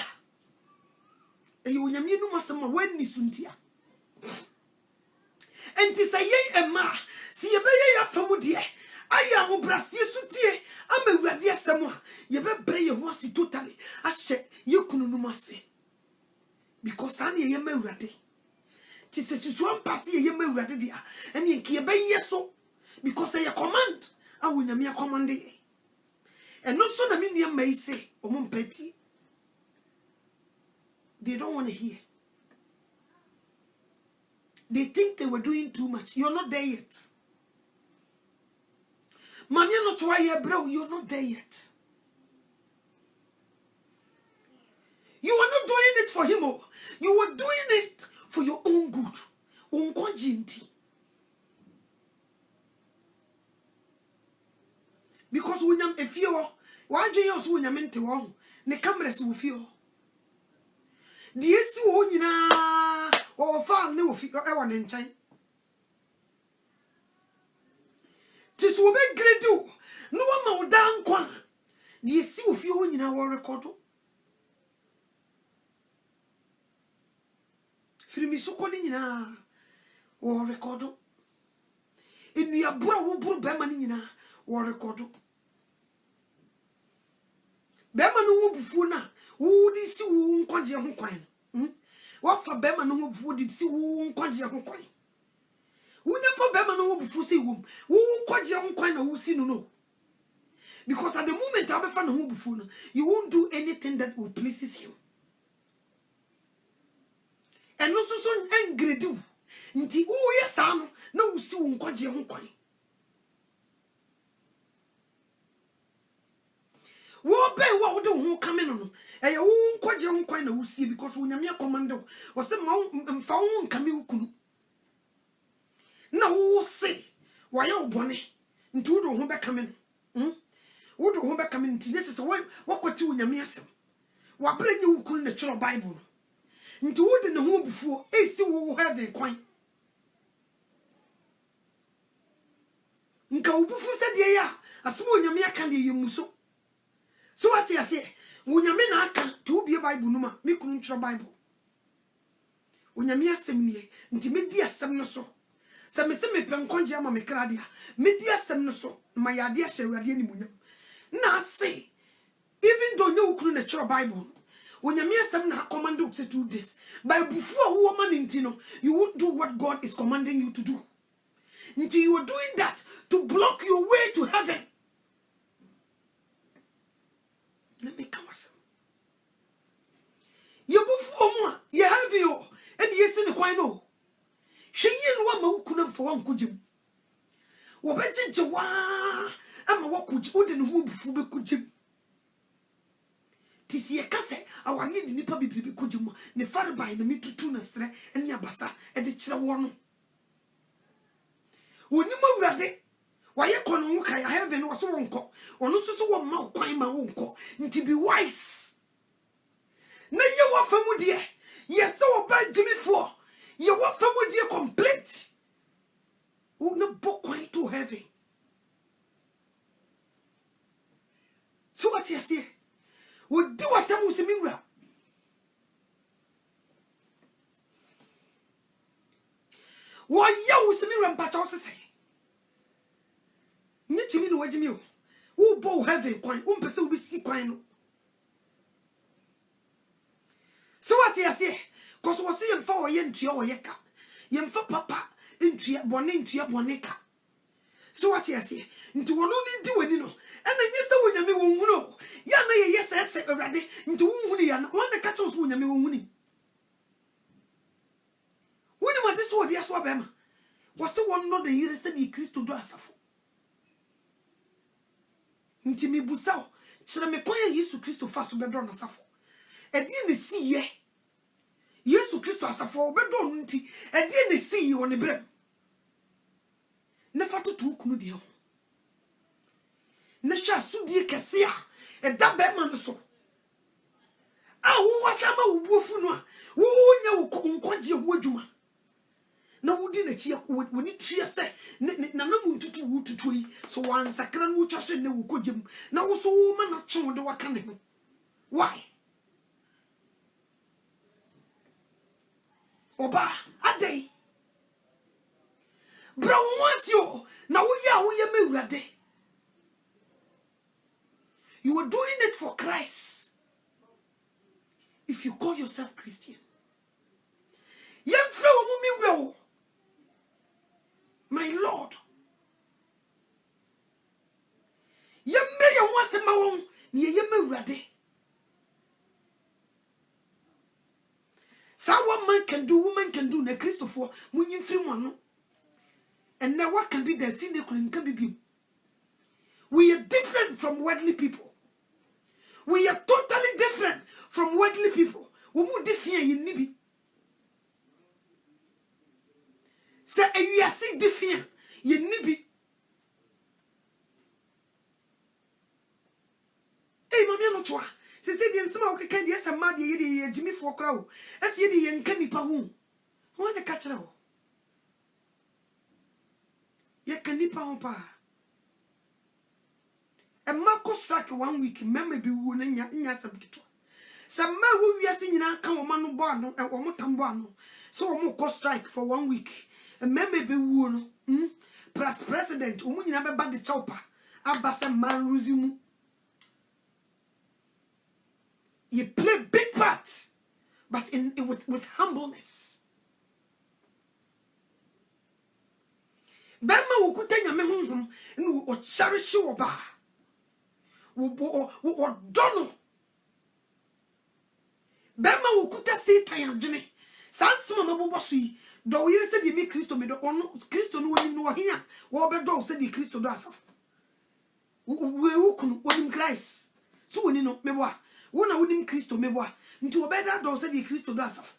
eyo nyame no masema wani suntia enti say ye ema si ye be ye afamu de aya ho brase sutie ama awurade asem a ye be bre ye ho asi totally ahye ye kunu no mase because an ye ma awurade ti se susuan passe ye ma awurade dia ene nke ye be ye so because I command I will nyame command and no so na me nua mai say omo mpati they don't want to hear. They think they were doing too much. You're not there yet. Man, you're not why bro, you're not there yet. You are not doing it for him. Oh. You were doing it for your own good. Because when you feel, why do you also when you meant to one? The cameras will feel. The issue, you know, or found no figure ever in China. This will be great do. No one more down quan. The issue of you in our record. Frimisu calling in a or record. In your bro, Bemanina. Or record. Bema no bufu na wo di si wo nkwaje ho kwan wa fa bema no bufu di si wo nkwaje ho kwan wo nya fa bema no bufu si wo nkwaje ho kwan na wo si no because at the moment I be fa no bufu no you won't do anything that will pleases him and no so angry do nti wo yesa no na wo si wo nkwaje ho kwan wo be wo do ho kame no e wo nkwaje ho kwan na wo sie because wo nyame commando o se ma mfa wo nkame wo kunu na wo se wa ye obone nti wo do ho be kame no wo do ho be kame nti ne se wo kwati wo nyame asem wa brenye wo kunu na twere Bible no nti wo de ne ho bufuo e si wo heaven kwan nka wo bufu se de ya asemo nyame aka de ye muso. So what you say? Unyame na aka to be Bible numa me kunu twere Bible. Unyame asem nie nti me di asem no so. Se me se me penkonje ama me kra dia. Me di asem no so ma ya de ahye awurade ni munyam. Na say even though you kunu na twere Bible. Unyame asem na command you to do this. By before who woman nti no you won't do what God is commanding you to do. Until you are doing that to block your way to heaven. Let me come some. You before more, you have you, and yes, in the quite no. She yin one mo couldn't for one could you. Wabajin Jawa, I'm a walk with you, and who before be could you. Tis ye casse, our need nipper be could you, ne far by the meat to tuna sre, and yabasa, and the chirawan. When you move ready. Why you can't look at heaven was one call, or no so one mouth quite my own call, and to be wise. Now you are familiar. Yes, so bad Jimmy for you are familiar complete. Who no book quite too heavy. So what you say? Would do what I was a mirror. Why you was a mirror, but also say. Ni Jimmy no Jimmy. Who bo heaven kwan pese wo be si kwan no so what you say cause wo see yemfa wo ye ntua wo ye ka yemfa papa ntua bone ka so what you say nti wono ni di wani no ena nyese wo nyame wo hunu ya na ye yesese awrade nti wo hunu ya na wona ka cho so wo nyame wo hunu woni ma de so odi aso abema wo se won no de yire se bi Kristo do asafo nti mi busa o kire me kwa Yesu Kristo fa so be do na asafo edi ne siye Yesu Kristo asafo obedo nti edi ne siye woni brem ne fatu tu kunu de ho ne sha sudie kese a eda be man so a wo wasama wo buofu no a wo nya wo nkoje wo adwuma na wodi na chi woni tria se na namu ntutu wo tutu yi so wan sakra no twa hwe ne wo kogem na wo so wo ma na chewo de waka ne ho why oba adai bro wansio na wo ya mewurade you are doing it for Christ if you call yourself Christian yemfre wo mi wura my Lord yemre ye ho asema won ne ye mewurade sa what man can do woman can do na Christopher munyimfri mo no and now what can be the thing they can be. We are different from worldly people. We are totally different from worldly people. We mu different in nibi. Say you are see different in nibi. Hey, mami no chwa. Se di nsema o keka di esa ma di ye Jimmy for crowd. Ese di ye nka nipa hu. Ho na ka kire ho. Ye kanipa hompa e mako strike 1 week meme bi wu na nya sabikito sama wu wiase nyina kan wo manu bo ano e wo motambo ano so wo mo strike for 1 week e meme bi wu no president wo nyina be ba de chaupa abasa man ruzimu you play big part but with humbleness Bema wukuta nyame honhom no o cherish wo ba wo dono bema wukuta Satan adwene sansema mabobo so yi do yire se di mi Kristo me do ono Kristo no woni no hia wo be do se di Kristo do asafo we wukunu woni Christ so woni no mebo a wona woni Kristo mebo a nti wo be da do se di Kristo do asafo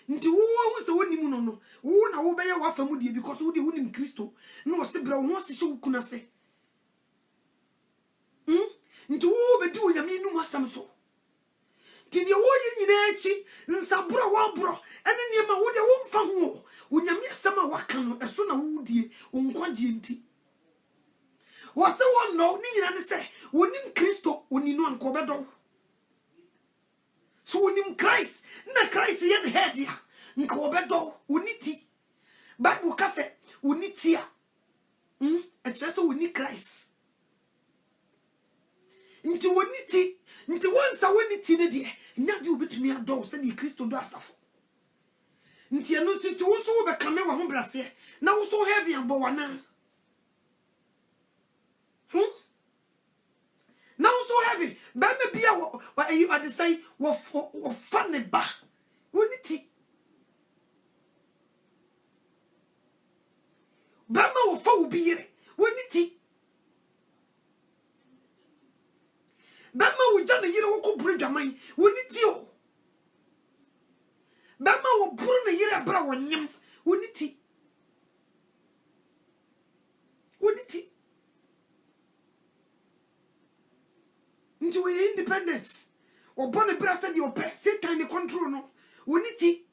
nti wo se woni mu no wo na wo be ye wafa mu die because wo di woni Kristo na wo se bra wo se hye wukuna se nti wo be di onyame nu masam so ti de wo ye nyina echi nsabro wo bro ene ne ma wo de wo mfa ho onyame asam a waka no eso na wo die onkwaje nti wo se wo no ni nyina ne se woni Kristo oni no anko be do so woni Christ na Christ ye the head ya nka obedo woni ti Bible ka se woni ti a e kire se woni Christ nti woni ti nti wonsa woni ti ne de nya de obetumi ado se di Kristo do asafo nti eno nti wo so wo be kame wa ho brase na wo so heavy abo wana now so heavy ba me bia wo you are the say wo fane ba woni ti ba ma wo fa wo biire woni ti ba ma wo jana yire wo ko buru dwaman woni ti o ba ma wo buru na yire bra wo nyem woni ti nti we independence obone bra said your pet Satan the control no woni ti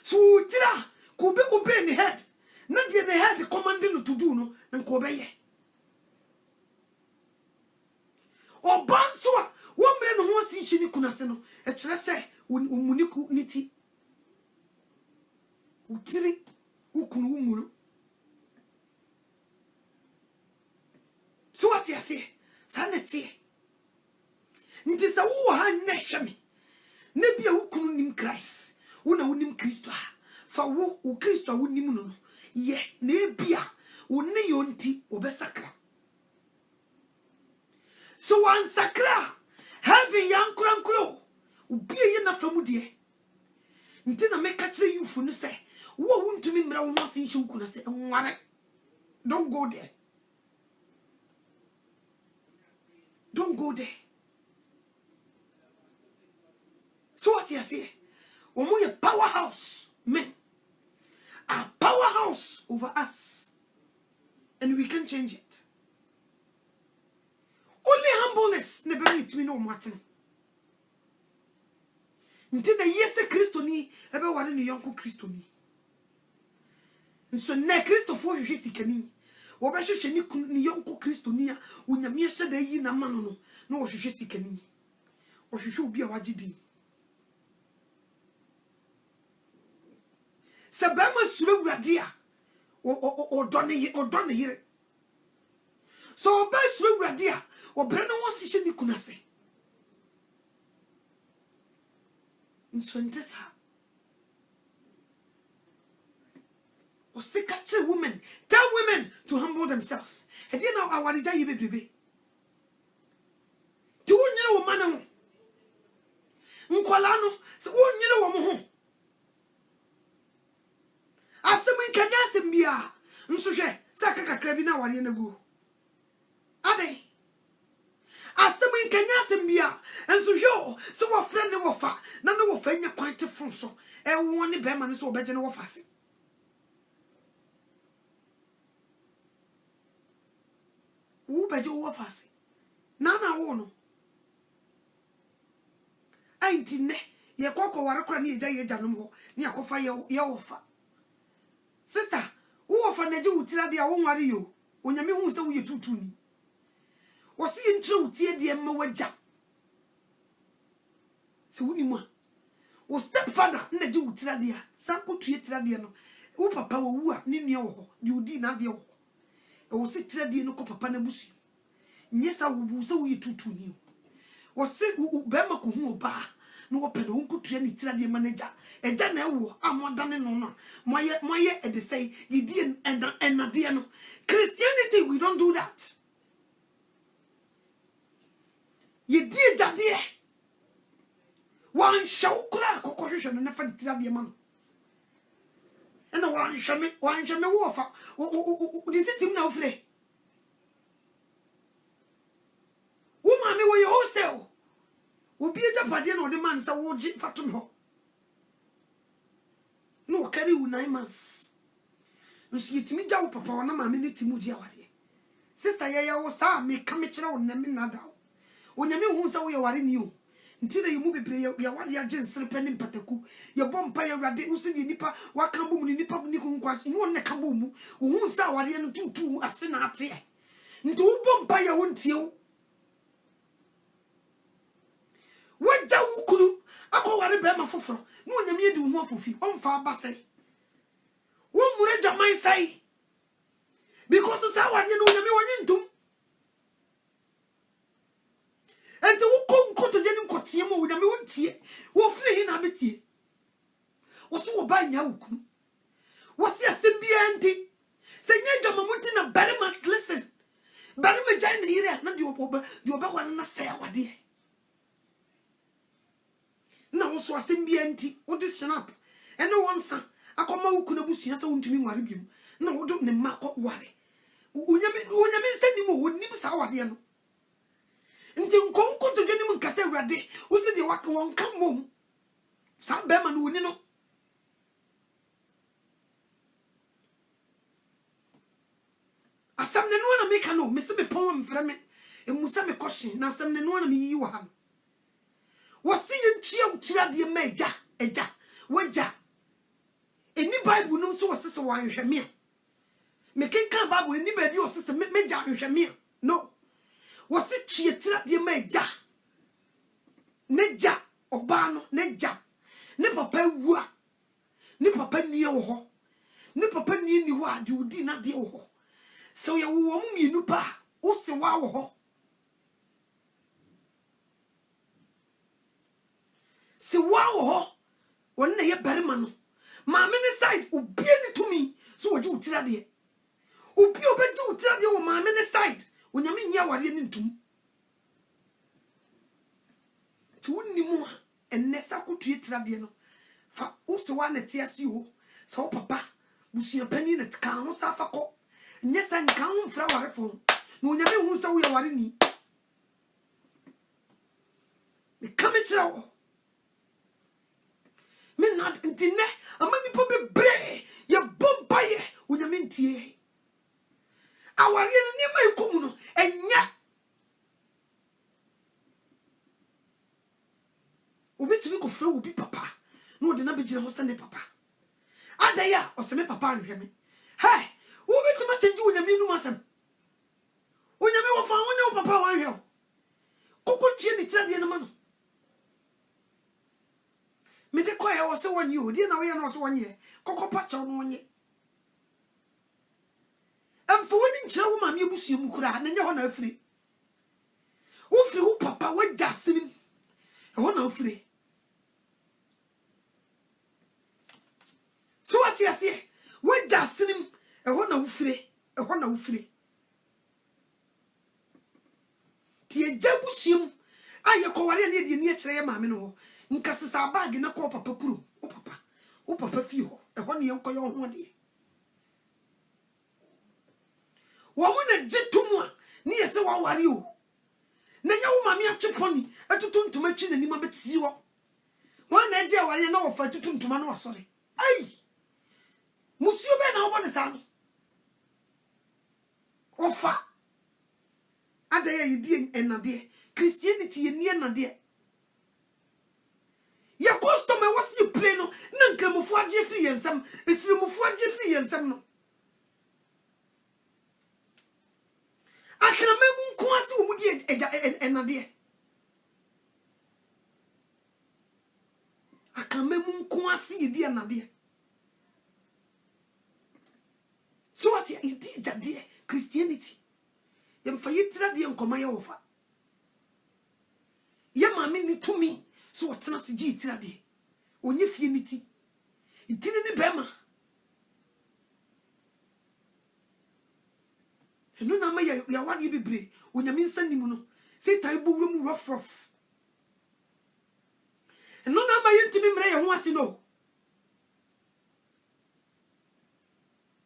so tira ko be obey the head na the head commanding no to do no nko obeye obanso a wo mre no ho si hini kunase no e kire se omuniku niti utiri ukunu umuru so what you say sanity. Nti sa wo ha nnehwe me. Na bia wo kunu nim Christ. Wo na wo nim Kristo ha. Fa wo Kristo wo nim no. Ye na bia wo ne yonti obesakra. So wan sakra heavy yankurankuro. Ubie ye na famu de. Nti na meka kire yufu no se wo wuntumi mra wo masin hye ukuna se enware. Don't go there. Don't go there. So what you say? Omo ye powerhouse men. A powerhouse over us. And we can change it. Only humbleness never meet me no matter. Nti na yese Kristo ni ebe ware ni yonko Kristo ni. Nso na Kristo fo hwe sikani. Wo be hwehwe ni yonko Kristo ni a onyame hye da yi na mano no na wo hwehwe sikani. Wo hwehwe obi a wagidi. Sebama suru wurade a o done yire. So oba suru wurade a obre no wo sihye ni kunase. Nsonte sa o sikache women, tell women to humble themselves. E dey na awarija yi bebrebe. Ti wonyere wo mana ho. Nkwala no, se wonyere wo mo ho. Asemi kanya asembia, nsohwe, saka kakra bi na aware na gu. Ade. Asemi kanya asembia, nsohwe, so wo frɛ ne wo fa, na ne wo fa nya kwante fon so. E wo ne be ma ne so obeje ne wo fa se. Wo beje wo fa se. Na wo no. Auntie ne, ye kwakọ ware kra ne ye janom ho, ne akofa ye wo fa. Sister, wo fa na je wutira de a wo nware yo. Onyame hu se wo ye tutu ni. Wo se ye ntire wutie de emma wagya. Se wo ni mu a. Wo stepfather na je wutira de a, sanko tue tira de no. Wo papa wo wu a ne nua wo ho, de odi na de wo. E wo se tira de no ko papa na busu. Nyesa wo bu se wo ye tutu ni. Wo se be ma ko hu oba. No wo pede wo nkotua ni tira de manager. Eja na ewo amodane no no. Moye e de say ye di and de no. Christianity we don't do that. Ye di jade. Wan shaw kura kokohwehwe no na fa tira de man. Ena wan hweme wo fa. Di sisim na ofle. Wo ma me wo ye hostel. Obi eja pade na ode man sa wo ji fatum ho. No carry you 9 months. Nso yitimi ja wo papa wona ma me ne timu ji aware. Sister ye wo sa me ka me kire wo na me nada. Onyame hu sa wo ye ware ni o. Nti na yimu bebre ye ware ya jensere pe ne mpataku. Ye bompa ye wrade usi di nipa waka bom ni nipa ni ku nkwaso. No ne ka bom. Wo hu sa ware no tutu ase na ate. Nti wo bompa ye wo ntie wo. Wada wo kunu akọ ware be ma foforo. No onyame edi wo hu afofi. Omfa abase. Wo mure jaman sai. Because sa ware no onyame wonye ntum. Enti wo konko to denim kotie mo onyame wontie. Wo firi hi na betie. Wo so wo ba nya wo kunu. Wo se asebia ndi. Se nya jama muti na bare ma listen. Bare me jai na yire na di oba kwa na sai awade. Na wo so asembia nti wo de snap ene wonsa akoma wo kuna busua sa wontumi nware biom na wo do ne ma ko ware onyame sani mo wonim sa wade no nti nkonko to dwene mu nkasa awurade wo se de waka won ka mom sa be ma no woni no asam ne no na meka no me se be pon mfra me emusa me koshin na asam ne no na me yi wa ha wasi yenchia utira de meja eja waja eni bible num so wose se wanhweme a me kenkan bible eni ba bi wose se meja anhweme a no wose chie tira de meja neja oba no neja ne papa wu a ne papa nie wo ho ne papa nie ni wo a de odi na de wo ho so ye wo mu mienu pa wo se wa wo ho si wow won na ye barima no maame ne side obi ni tumi so woju utira de obi obeju utira de wo maame ne side onyame nya ware ni ntum tu ni mu enesa kotu itira de no fa wo se wa na tie ase o so papa busua pani na tka ho sa fa ko nya san kan ho mfra ware fo no onyame hu sa wo ye ware ni me kamechira wo me not ntine amani po bebre ye bompaye onyame ntie aware ni nema ikomu no enya obetumi ko fra obi papa no de na begire ho sene papa adaya oseme papa anhweme hey obetuma change onyame nu masem onyame wo fa wo ne wo papa wanhwe koko tie ni tira de no ma no me de koye wo se wonye o de na wo ye na wo se wonye koko pa cha no wonye amfo woni nkyira wo ma me ebusu emu kura na nya ho na afiri wo firi wo papa wo jasirim e ho na afiri so what you say wo jasirim e ho na afiri tie jabusium aye ko ware na de ni akire ye ma me no nka sesa bag na ko papa kuru o papa fi ho e ho ne yenko ye ho de wo mo na jitum a ne yese wa ware o na nya wo mame acheponi atutuntum achi na nima betisi wo won na je ware na wo fa atutuntum na wasore ai musio be na wo ne sa no ofa adaya yidi enade Christianity ye ni enade ya customer was you play no na nkramofu agye free yensam esirimufu agye free yensam no akramemu nko ase wo mudi enade akramemu nko ase yidi enade so what yidi jade Christianity yem fa yitira de nkoma ye wofa ye maame ni tumi so wotena se gi yitira de onye fie niti itini ni bema eno na ma ya wade bebre onyame nsanim no se tai bo wura mu rough eno na ma yentimi mre ye ho ase no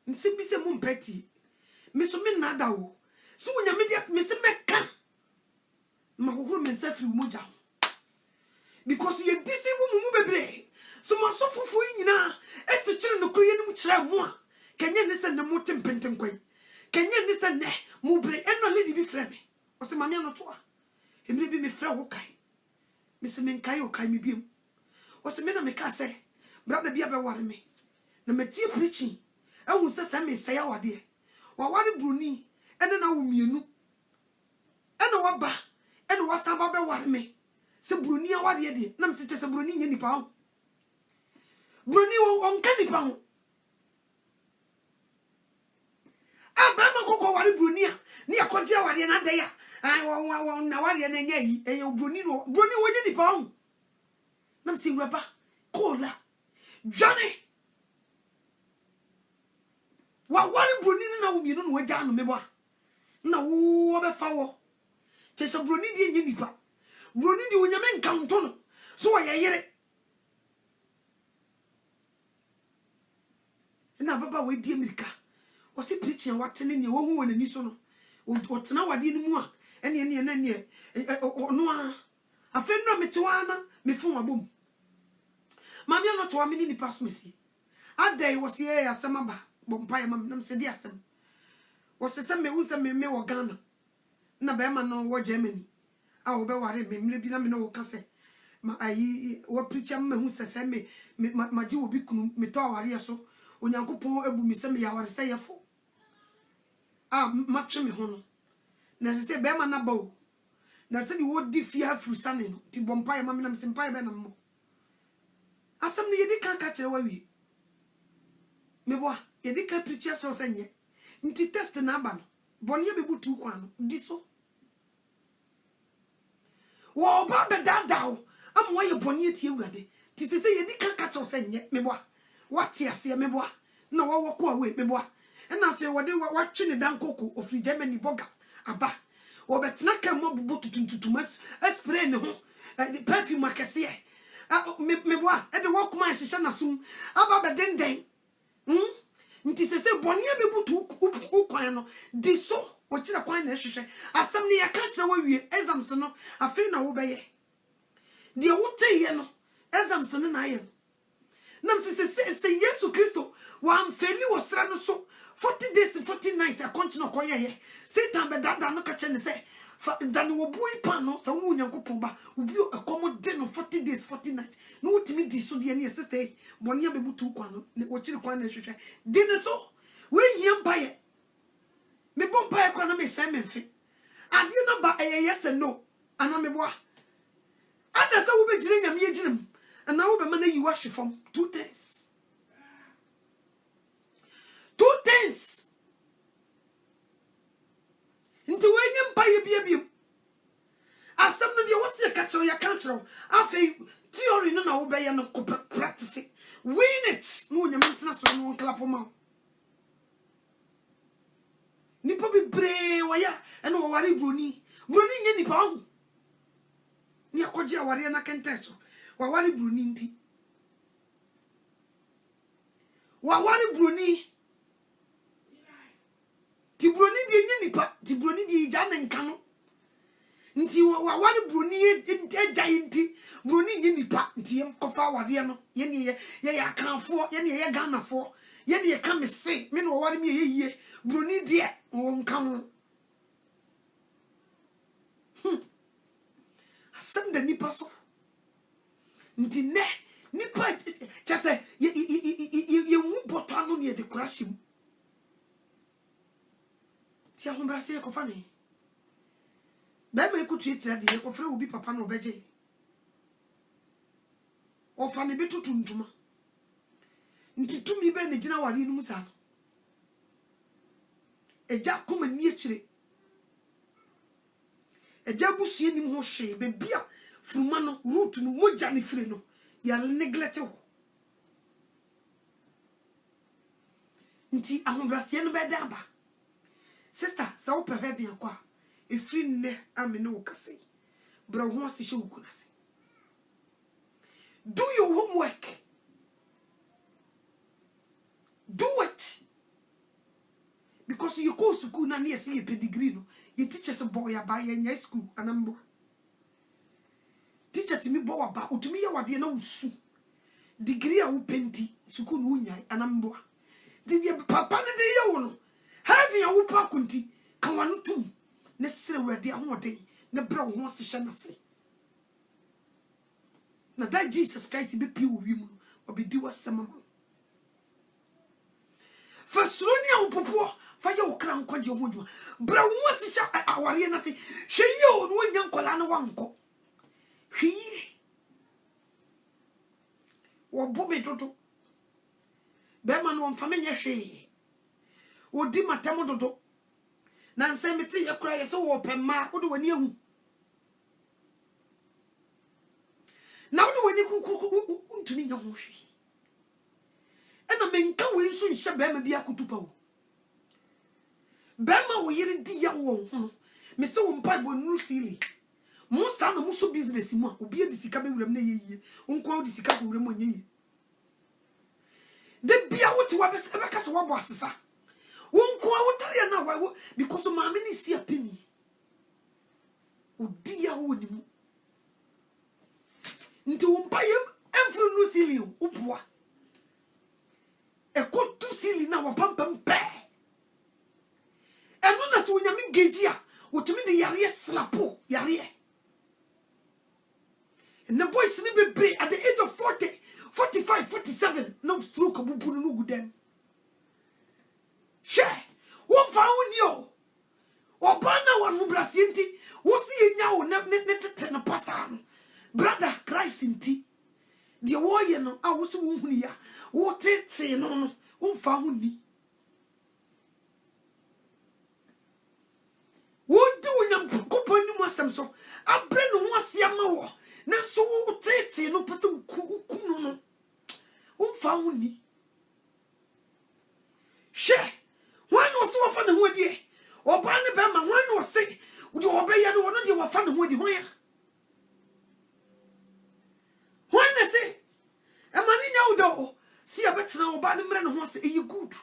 nsibi se mu mpati me so me nada wo so onyame dia me se meka ma hohoro me nsafiri moja because ye deceive mu bebre so ma so fufu nyina ese kire no koye nim kire mu a kenye ne se ne mo tempenten kwai kenye ne se ne mu bre eno lady bi frɛ me o se mame no to a emre bi me frɛ wo kai me se me nkai o kai me biem o se me na me ka se brother bia be ware me na me tie preaching ehun se me se ya wade wa ware bruni ene na wo mienu ene wa ba ene wa samba be ware me se bruni ya wade de na me se se bruni nya nipa ho bruni won ka nipa ho aba ma kokko ware bruni a ne yakoje ware na da ya ai na ware na nya yi e bruni wo nya nipa ho na me se wraba kola Johnny wa ware bruni na wo mienu no waja no mebo na wo be fa wo che so bruni di nya nipa bruni di wonyame nkanto no so wo yeyere na baba we di America o si preach en watene ne wo hu wona ni so no o tena wade ni mu a ene na ne no a afa no metewa na me fun abom mami no to amini ni pass mesi adai wo se ya semaba bompaye mam nam se di asem wo se me unse me wo Ghana na be ma no wo Germany a wo be ware me mire bi na me no wo kase ma ayi wo preacher me hu se me ma ji wo bi kunu me to ware so onyankopon abu mi se me ya ware se yefo ma twe me ho no na se be ma na ba o na se ni wo di fia fru sane no ti bompaye mam nam se mpaye be na mo asem ni yedi kan ka kire wa wi me bo yedi ka preacher so senye nti test na aba no bonye be butu kwa no di so wo ba be dadawo am why you bonny at you ready. Tis say you can't catch us and yet me boy. What ya see me boy? No, I walk away, me boy. And I feel what they were watching the damn cocoa of the Germany boga. Aba. Or but not come up to mess as spray no the perfume I can see. Me boy, and the walk my shana soon. About the den. Nti se bonia be butu ukwan no di so o kire kwan na hwehwe asam ne yaka kire wa wie exams no afi na wo beye de wo teye no exams no na aye nam se Yesu Kristo wa amfeli wo sra no so 40 days 40 nights a continue koye Satan be dada no ka kire ne se dan wo bui pan no so wo nyankopon ba obi accommodate no 40 days 40 nights no wotimi di so de ne sister bonia be butu kwan no wo kire kwan na hwehwe di ne so we hia mpaye me bon paye kwan na me say me mfe ade no ba yes and no ana me boa ada sa wo be gire nyame yegirem ana wo be ma na yi wa hwefom two things nti we hia mpaye bia asam no de wo se ka kiro ya ka kiro afei theory no na wo be ye no practice win it no nyame ntena so no clap ma nipa bi bre waya ene wo ware broni nye nipa ho ni akoje aware na kenteso wa ware broni nti wa ware broni ti broni di nye nipa ti broni di ja na nka no nti wa ware broni eja nti broni nye nipa nti yem kofa ware no ye ne ye akanfo ye ne ye ganafo ye ne ye ka me se me no ware me ye broni die won kan asem da nipa so nti ne nipa chese ye wu botano ne de crashim ti ahombra se ko fa ne ba me ku tire de ko frɛ obi papa no obeje o fa ne betutu ntuma nti tumi be ne gina ware no musa eja kuma ni akire eja busie ni ho hwe be bia furuma no root no moja ne fire no ya neglect ho nti ahobrase no be da ba sister sa wo pe heavy akwa e free ne amene wo kase bra ho se hwe ukuna se do your homework do it because you go to school na near see a pedigree no your teachers boy ba ya school anambo teacher timi boy ba utumi ya wade na usu degree a wo penti school no nyai anambo di papa ne de ye wo no have ya wo pa kunti kan wanu tum ne sere wade ahode ne bra wo se hye na se na that Jesus Christ be pi wo wi mu obedi wasema Fasronia upopo faya ukra nkwaje omodwa bra wo se sha aware na se hwe o no nya nkola na wanko hwe wo bobe toto be ma no mfa menye hwe odi matam toto na nse meti ye kura ye se wo pema wo de wani ehu na wo de wani kuku ntuni nya ho hwe ena menka we nso nhye be ma bia kutupa wo be ma wo yiri di ya wo ho me se wo mpa bo nuru sili mo sa na mo so business mu a obi e di sika be wuram na yeye onko di sika ko wuram onyeye de bia wo ti wa be ka so wo bo asesa onko wo tare na wa because ma me ni si apeni odi ya wo ni mu nti wo mpa ye emfru nuru sili wo boa e ko tu sili na wa pampam pe eno na so nyame geji a wotumi de yare slapo yare and the boys ni be at the age of 40 45 47 no stroke bubu no gudem she wo fa woni o obana wan mu brasienti wo si enya wo ne tete no pasa no brother Christ inti de wo ye no a wo so wo hunu ya wo tete no wo fa huni wo di wo nyam koponi mo asem so abre no ho asiama wo na so tete no pese kum no umfa honi she wan no so wafa ne ho die oba ne be ma wan no se udi obeya no wono die wafa ne ho die hoya wan ne se e mani nya udo si abetena oba ne mre ne ho se e good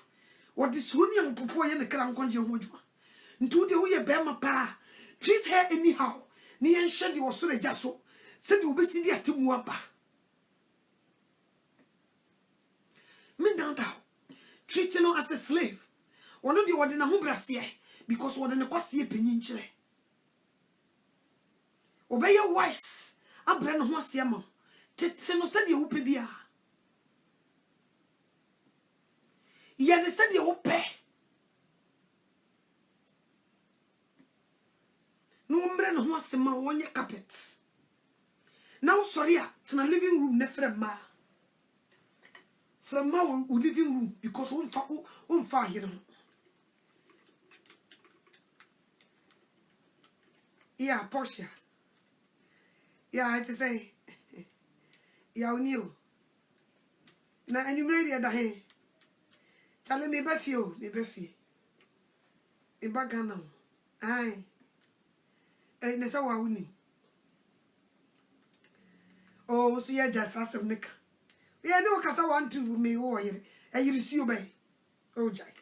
what is honi am popo ye ne kra nkonje ho djuma ntu de wo ye be ma pa treat her anyhow ni yen hye de wo so reja so se de obesi di atemu aba me down treating her as a slave one of the ordinary ho brase because what ne kwase penyin kire obey wise abre ne ho ase ma tete no se de wo pe bia ya de se de wo pe no mre no ho ase ma wonye carpet now sorry tina living room ne frema wo living room because wonfa here no yeah Portia yeah it say yeah new na anumre dia da he chale me ba fie e ba Ghana ai ne sa wa wuni oh so ya just asem nika we no kasa want to me wo yire ayiri si obey oh jack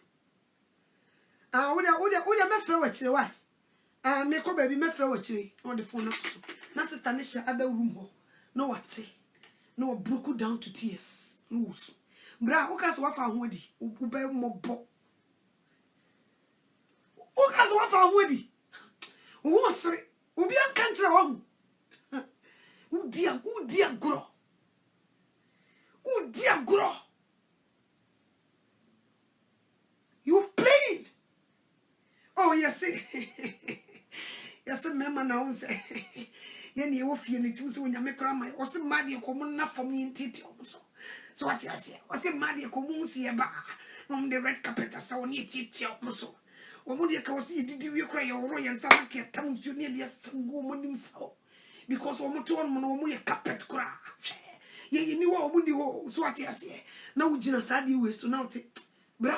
wo me frɛ wa kire wa me ko baby me frɛ wa kire on the phone so na sister ne sha ada room ho no wate no broke down to tears no so bra wo kasa wa fa ho di wo be mobo wo kasa wa fa ho di wo sere obi an kantra wa hu udi agro you playing oh yes yes mema na on say ye ne wo fie ne tim so nyame kra mai o se made ko mun na fam ni ntiti o so what you say o se made ko mun si e ba on the red carpet asa won ye titi o so o mun de ka o se didi wi kra ye wo ye nsa na ke tam ju ne de sango mo nim sa because o mo to on mo no mo ye carpet kra ye ni wo mu ni wo so ati ase na wo gina sadi we so na oti bra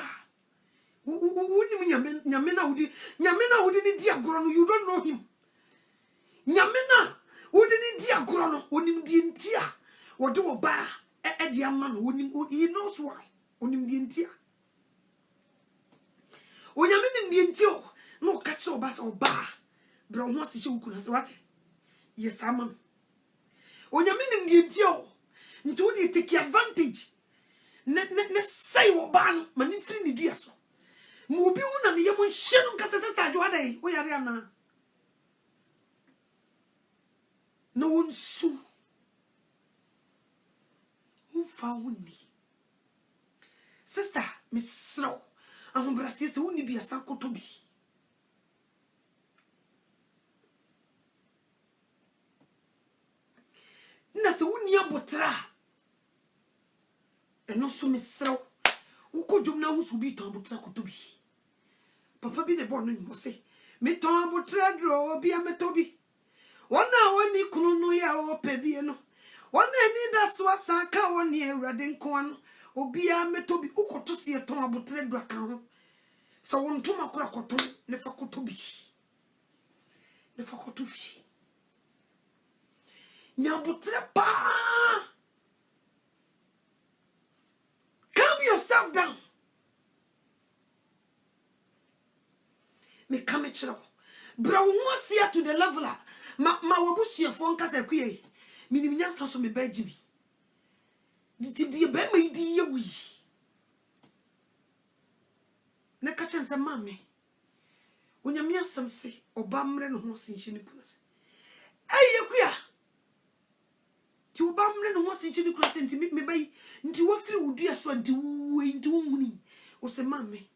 wo ni nyame na wudi ni di agoro no you don't know him nyame na wudi ni di agoro no onim di ntia wo de wo ba e di amma no onim he knows why onim di ntia o nyame ni di ntio no ka che oba se oba bra ho ase che wuku na se wate yes amam o nyame ni di ntio nti they take advantage ne say wo ba no mani firi ni dia so mo obi hu na ne yemo hye no nkasa sister adwo adai wo yare ana no wonsu who found me sister miss snow ahombrase se woni bia sakoto bi na se woni abotra eno so mesrew wo ko dwom na hu so bi ton abotra koto bi papa bi ne bo no mo se me ton abotra dro obi ametobi wona woni kunu no ya o pe bi no wona ni da so asaka woni awrade nko ano obi ametobi ukoto se ton abotra dro aka ho so won tuma kora koto ne fa koto bi ne fa koto fi nyabotre pa calm yourself down me come chiro bra wo sia to the level ma wabusie fo nkasa kue minim nyansa so me ba gimi di be ma di ye wi na ka chen se mame onyame asem se oba mre no ho sinchi ni kunase aye kua ti oba mre no ho sinchi ni kunase nti me bayi nti wo firi wudu aso nti wo nti wo huni o se mame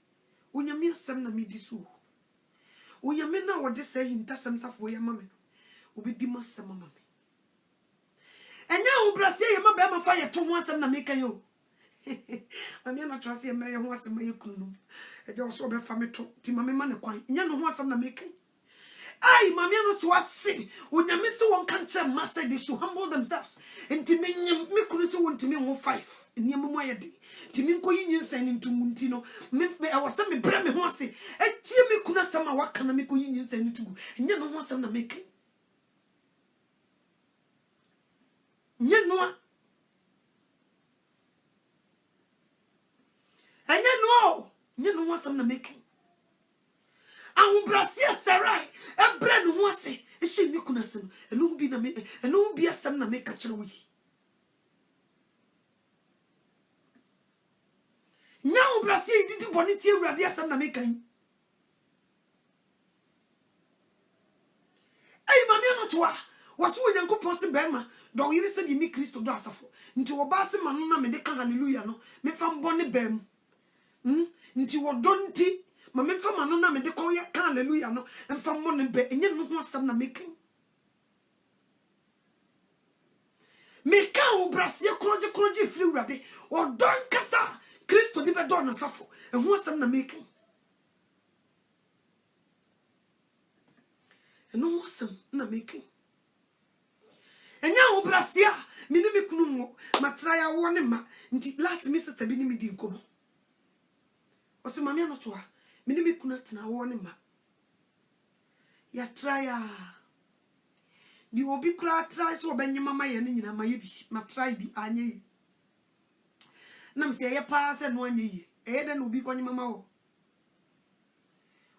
onyame asem na me di so onyame na wo de se hintasem safo ya mame obi di masem mame enya wo brase ye mabe ma fa ye to ho asem na me kan yo mame na trase ye mre ye ho asem ye kunu e de so be fa me to ti mame ma ne kwan nya no ho asem na me kan I mamia no to say when you miss one cancer master they should humble themselves and to me could so want to me 5 in your moyadi to me ko yin sen into muntino me I was some bra me ho say e tie me kuna sama waka na me ko yin sen into nya no ho sam na make nya no anya no nya no ho sam na make Brasia Sarai, a brand was a she Niconason, and who be a son na make a chloe. Now Brasia did bonity radia son na make. Ay, mamma to was who young couple Berma, though you said you meet Christo Dassafo, into a bass mamma and the hallelujah no, me from Bonnie Bem. Into what don't tea. Ma me fa mano na me de kon ya hallelujah no emfa mo ne be enye no ho asam na making me ka wo brasie kroje firi urade o don kasa Kristo di be don na safo e ho asam na making e no asam na making enya wo brasie me ne me kunu mo matra ya wo ne ma nti last me sister bi ni me di nkomo o se mama no to a Minimi kuna tina wone ma. Ya try ya. Di obi kura try so benye mama ye ne nyina ma ye bi. Ma try bi anye yi. Nam se ye pa se no anye yi. E de no obi konye mama wo.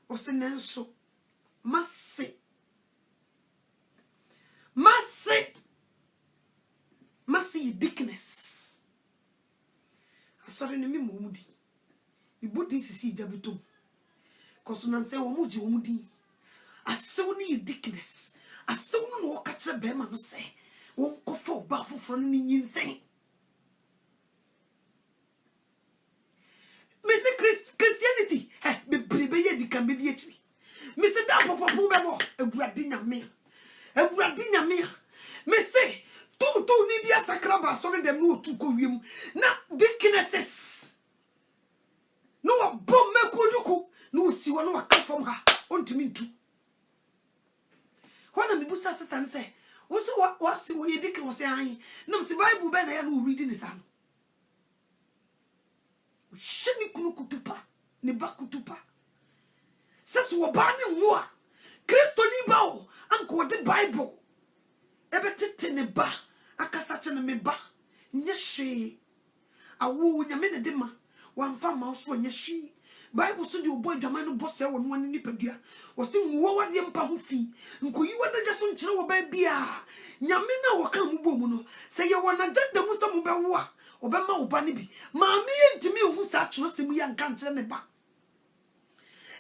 O se nenso. Masse yi dickness. Asori ne mi mo mudi. Ibudi sisi dabitum. Cause none say womuji womudi. Asew ni ridiculous. Asew no wo katre be ma no say. Won kofo ba foforo ni nyinsen. Me say Christianity, be bribe ye di kan be di echi. Me say da popo be bo ewurade nyame. Ewurade nyame. Me say tu ni bia sakraba so dem no tu ko wiem. Na dicknesses. No bom me koduku. No si one wa come from her unto me too. When I'm busa sister and say, also what see what you dick was saying, no, see Bible ben I am reading this an. Shini kutupa, ne bakutupa. Says what banning more. Christo ni bao, uncle the Bible. Ebete ne ba, akasacha na me ba. Nyeshe. A woo nyamene dema, one farm house when she. Bible so the boy jamanu boss ya won wani nipadua o se nwo wade mpa ho fi nkoyi wada jaso nkyere wo ba bia nyame na wo ka mu bomu no se ye wona jada mu sa mu be wo a obema wo ba ne bi maame ye ntimi hu sa kyero se mu ya nka nkyere ne ba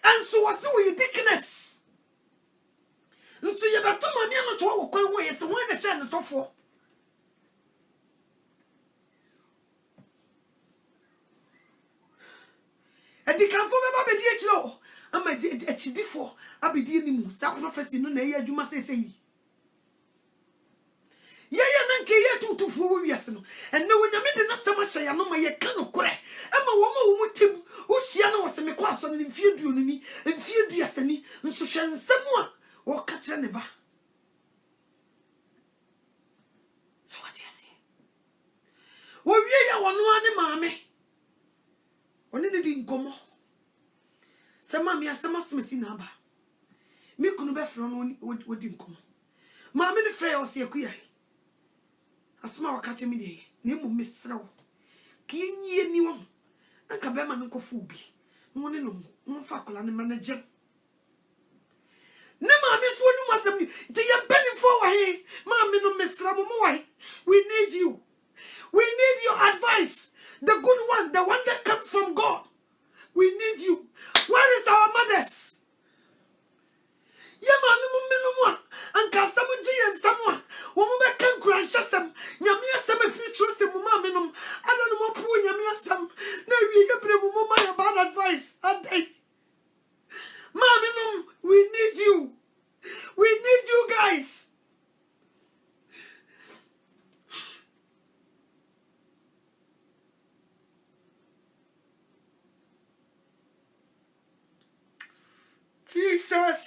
enso wo se wo ye dickness nso ye beto maame no to wo kwan wo ye se wo na hye ne sofo Edi kan fo be ba be di ekiro ama echidifo abedi animu sa prophecy no na ye adwuma sesei ye nanke ye tutufo wo wiase no enne wonyame de na sama hye ya no ma ye ka no kore ama wo mu tim wo hia na wo se me kwa so ne mfie duonu ni mfie duasani nso hwe nsam a wo ka kire ne ba so what you say wo wie ya wono ane maame oni ne di nkomo se mama asema smesi na ba mi kunu be fro no wodi nkomo mama ne frɛ o se akuya asema wakache mi de ne mu mesra wo ki nyie ni wo anka be ma nkofo bi no ne no mo fa kola ne manager ne mama so nu masem ni te ye benifo wa he mama no mesra mo wa we need you your advice. The good one, the one that comes from God. We need you. Where is our mothers? Yamanu minumwa and Kasamuji and someone. Woman can crash some. Yamia some future some minum. I don't know poor Yamia some. No, we have about advice. Maminum, we need you. We need you guys. Jesus.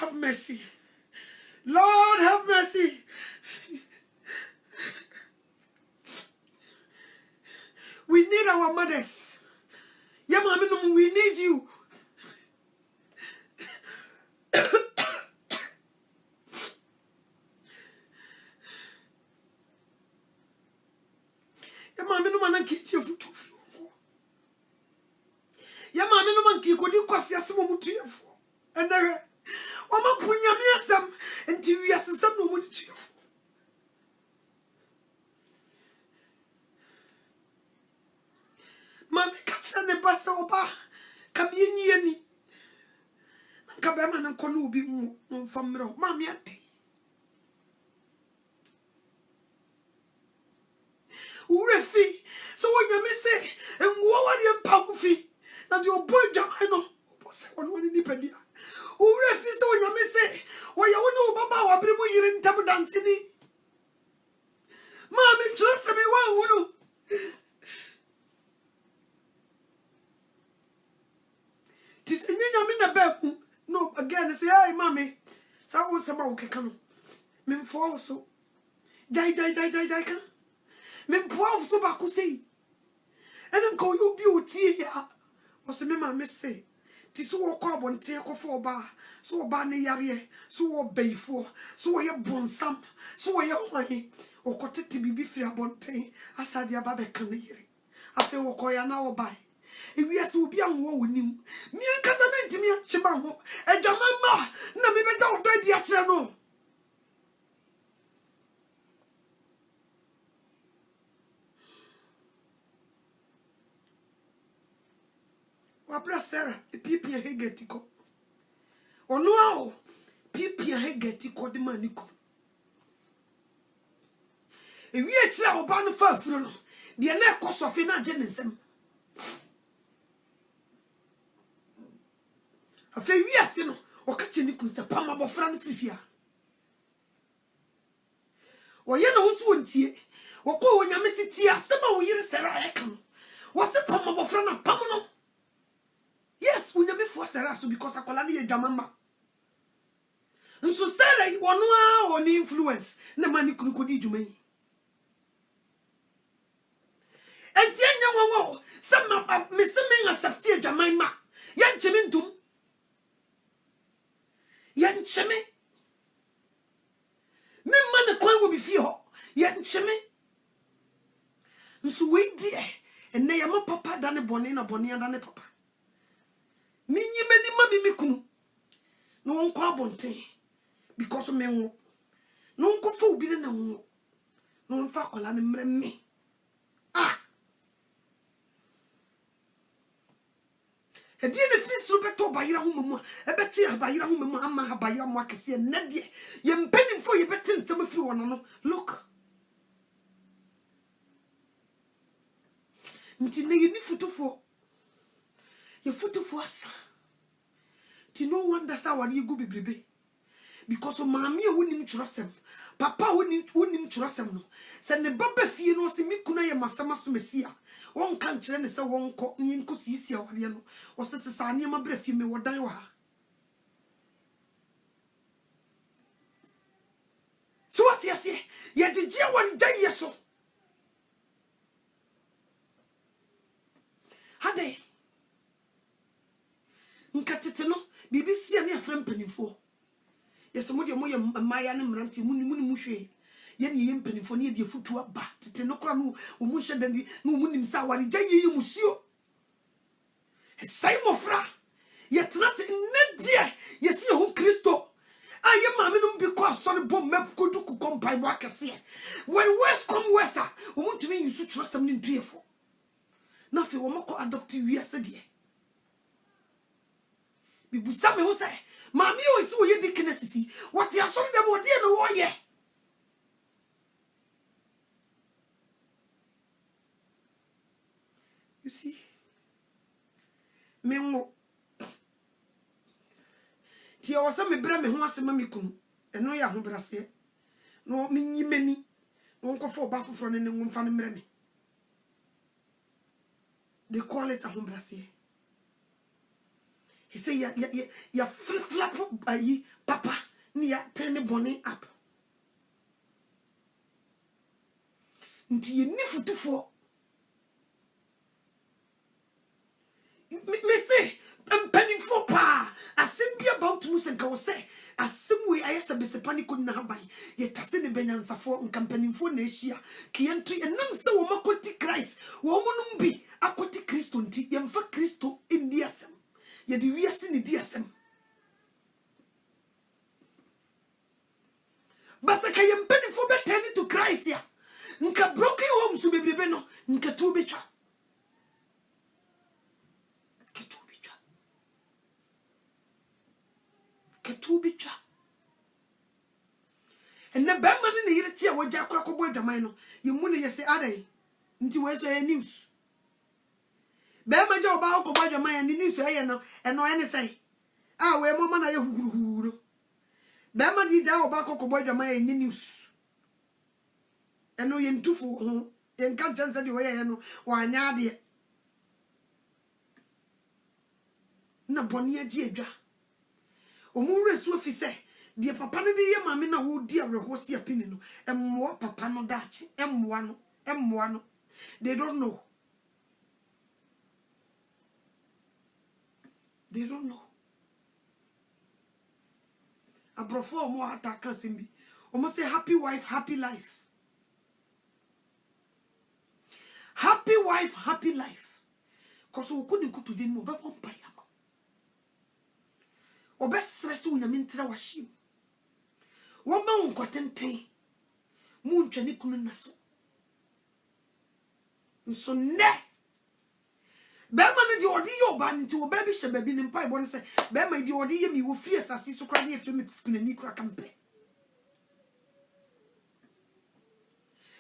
have mercy. Lord, have mercy. We need our mothers. Yeah, mommy, we need you. Yeah, mommy, no man can keep you for 2 floor. Yeah, mommy, no man can go to cost you some more to you for. And there, Mama, put your me some until you have some more to you for. Mammy, catch the bus over. Come in, Yenny. Kabema na kono obi mu famro mami ate urefi so wonya me se enwo wari empa kufi na de obo adwaman no obo se wono ni nipadia urefi so wonya me se woya wono baba wa bere mu yire ntam danse ni mami trust me wa wunu tisenya me na ba no, again, say, hey, mommy. So I want some okay, come. Mim for so. Die. Mim pour so back say. And I'm call you beauty here. Or some mamma say. Tis so call one take off for bar. So banny yare. So bay for. So your bonsam. So your honey. Or cut it to be free about tea. I said, your baby can hear it. After walk or an hour by. If we are so be on war with you, me and Casamenti, me and Chibango, and Jamama, no, me don't do the actual. Wabra Sarah, the people here get it. Or no, people here get it called the manico. If we are travel by the far from the neck cost of in our genism. Afei wi ase no o ka che ni kun se pam abofra no fifia o ye na wo so ntie wo ko wo nyame siti asema wo yire sera e kan wo se pam abofra na pam no yes wo nyame fo sera so because akola ne ye dwamama nso sera wono a oni influence na mani kunu kodi dwuma yi entie nya wonwo se ma me se me accept e dwaman ma ye nchemi ndum Yancheme. Me man kwan will be fear. Yancheme. Nso we die. And na yama papa dane boni na boni dane papa. Me nyime ni mami me kunu. No won kwa bonten. Because me wo. No won ko fo obi na wo. No won fa kola ne mre me. Ah. E die ne fi so beto bayira hu mamu e beti bayira hu mamu amma bayira mu akese na die ye mpanimfo ye beti nsem afiri wono no look nti ne ye ni futufo ye futufo asa ti no wonder sa wari egu bibribe because maami e wonim churosem papa wonim churosem no se ne baba fie no se mikuna ye masama so mesia won kan kire ne se won ko ni nko sisi awade no o se sa ne ma brafi me wodan wa so what you say ye dije won dan yeso hade nkatete no BBC ani afram panifo yeso mo de mo ye maya ne mranti muni mu hwe ye ne ye mpanifo ne de futu aba tete no kora no o mu hye dan no mu nim sa wari gya ye musuo sai mofra ye tena se ne die ye si ho Kristo aye maame no bi ko asore bom map ko du ko kompai bo akese when west come west o mu tumi yusu trosam ne ntuefo na fe wo mako adopt wi ase de bi busa me ho say maame o isi wo ye dikinesisi what ya asore dem odi no wo ye you see me ngo ti o se me bra me ho asema me kunu eno ya ho brase no me nyimani no nkofo ba foforo ne ngomfa ne mre me they call it a ho brase He say ya flip flap ayi papa ni ya turn the bonnet up. Nti ye ni futufo. Me say penny for pa. Asim be about to and go say. Asim we I said be panic couldn't have by. Yet I send the benyansa for and company for Nasia. Kianti and none so makoti Christ. Woman be aquati Christo tea yamfa Christo in the assem. Yet we are seen the assem. Basaka yam penny for better to Christ ya. Nka broken homes to be beno. Nka two bicha. Ketubicha. And the Batman in the Yitia were Jack Boy Jamino. You money say Ade into where's your news. Bama Joe Bauco by Jamai and the news and no any say. Ah, where Mamma who. Bama did our Baco Boy Jamai in the news. And no yen two for yen can't answer the way I know why Nadia. Na Bonia Jedra. Omure suofi se de papa no de ye mame na wo di awehosi apini no emmo papa no dachi emmoa no they don't know abrofo omo ataka simbi omo say happy wife happy life cause wo kudi kutu de no be pompa ya obesrese unyamintra washim woba unkotenten mu ntwani kunu naso nso ne bema no di odi yo ba nti wo ba bi hye ba bi ne mpa ibon se bema di odi ye mi wo fie sase so kra ne efi mi kunani kra kampe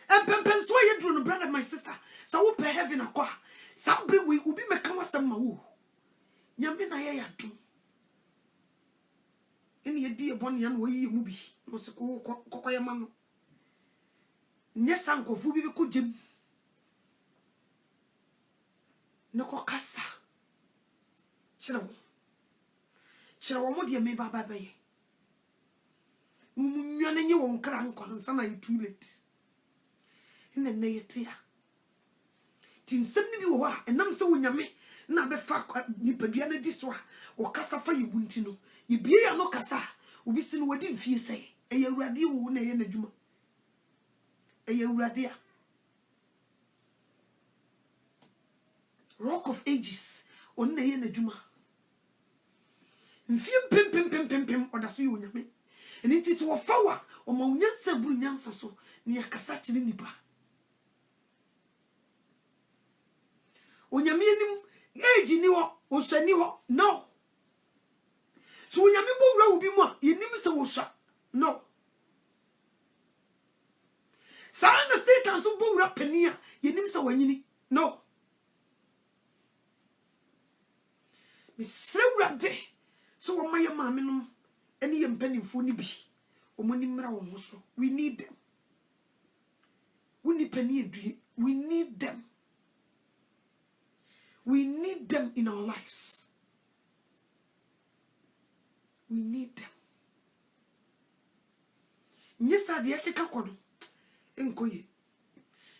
empempen so ye dro no brother my sister sa wo pe heaven akwa sa be we ubi meka wasam ma wo nyame na ye yadum eni yedi ebon yan wo yi mu bi no se kokoye ma no nye sankofu bi ko jem ne ko kasa chira wo mo de me baba baye nwane nye wo nkra nkwa nsa na too late ina ne yetia tinsem ni bi wo a enam se wo nyame na be fa nipadua na di so a wo kasa fa yibunti no ibie ya no kasa obi si no wadi mfie sei eye awurade wo na eye nadwuma eye awurade a Rock of Ages on na eye nadwuma mfie pem oda so yo nyame eni titi wo fawa o ma unyansa buru nyansa so ni akasa kire nipa onyame enim age ni wo osani ho no so onyame bo wura obi mu a yenim se wo sha no sa na Satan so bo wura pani a yenim se wanyini no mi sewrade so wo maye maame no eni ye mpanimfo ni bi omoni mra wo so we need them we need pani edue we need them in our lives. We need them. Nyesa de akeka kono enkoye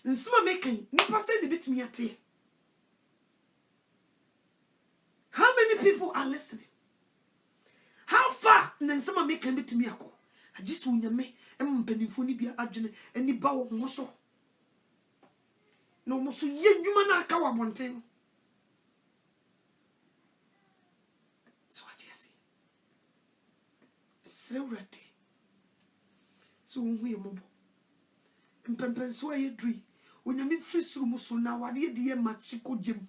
nsima mekan nipa say de betumi ate. How many people are listening? How far nsima mekan betumi akọ agisi unyame empanimfo ni bia adwene eni ba wo ho so no mo so ye ndwuma na aka wa bonten. Ready. So we mobo. Mpempen so ye dri. Onyame free suru muso na wade de ye machiko jem.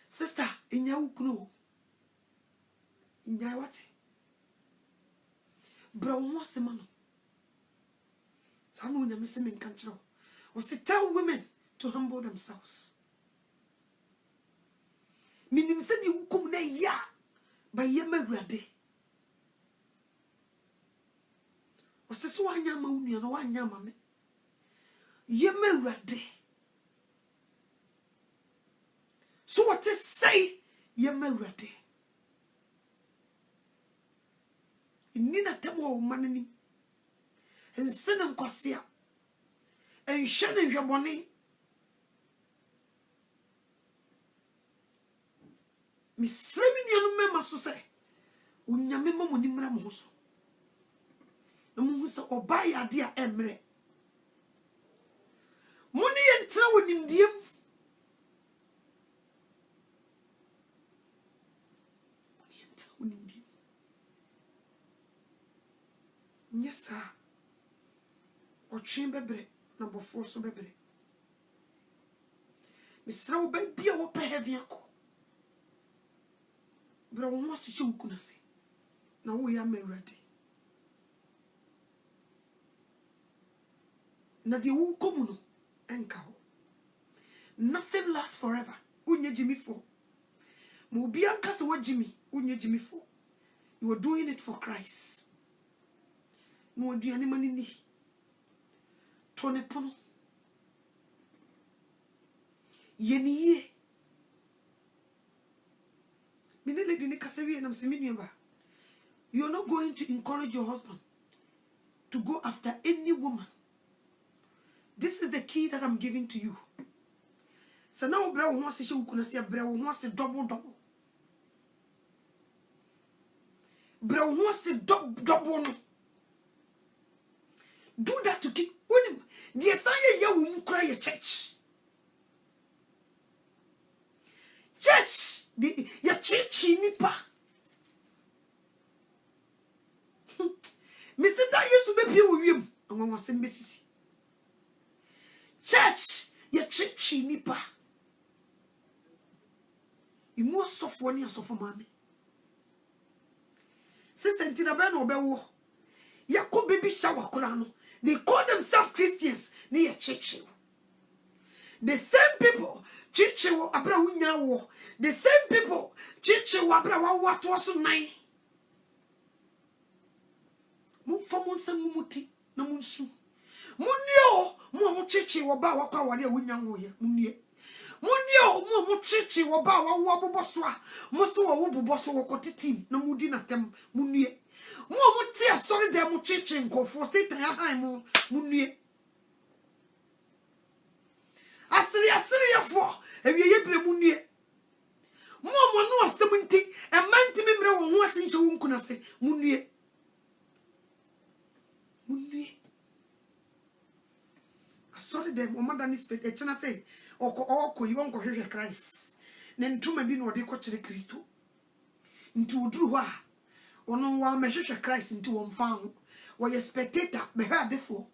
Sister, enya wukuno. Enya wate. Bra wo asema no. Sa no onyame se men kan kire. O say tell women to humble themselves. Minim se di wukum na ya ba ye magurade. Osese wanya ma unu no wanya ma me ye mawurade so what say Yema urade. Nina temo manani. And send them Cosia. And Shannon your money. Miss Seminian Memma so say. Unyamema monimra moso. No musa obaya dia emre. Money and town in diem. Money and town in diem. Yes, sir. Or chamber bread, number 4 so bebre. Miss Row baby, I will pay heavy. But I want to show you. Now we are ready. Now the woo come and cow. Nothing lasts forever. Unye Jimmy for. Mobianka so what Jimmy, unye Jimmy for. You are doing it for Christ. No do any money ni. Tone pono. Yeni ye. Minele dini kasewi na msiminyeba. You're not going to encourage your husband to go after any woman. This is the key that I'm giving to you. So now, bra wants to show bra wants to double. Bra wants to double. Do that to keep winning. The Asaya ya will cry a church. Church, the ya church nipa. Mr. That used to be people with him. I'm going to say, Mrs. Church, your church nipa. You must suffer when you suffer, mommy. Sister Tina Ben Obewo. Yako baby shower Kurano. They call themselves Christians near church. The same people, church abra unya wo. The same people, church abra wa to was nine. Mufamon sa mumuti na munsu. Munio mo chichi wo ba wa kwa wale wunyanwo ye munie. Munio mo chichi wo ba wa wo boboso a mo so wo boboso wo kotitim na mudi na tem munie. Mo ti asori de mo chichi nkofo Satan ya han mo munie. Asiri yafo ewie ye bre munie. Mo no asem nti e manti memre wo ho asenche wo nkuna se munie. Munie. I saw them, Mother Nispet, a chana say, or you won't go here, Christ. Then two may be no de coach the Christo. Into Drew, or no one measure Christ into one found, or your spectator, be heard therefore.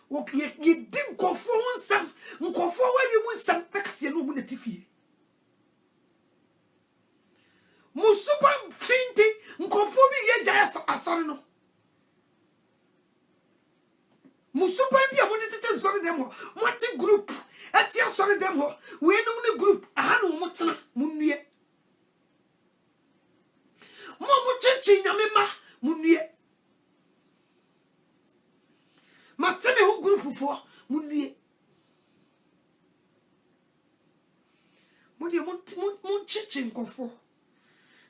Walk ye didn't go for one some, and go forward you want some, because you know when the tiffy. Musuba finty, and go for me, yes, I saw no. Musuba be a monitor sorry them what group at your sorry them we no group a hanu mutana munie Momo chichi nyamema munie matene ho group for munie Modi mon chichi nkofo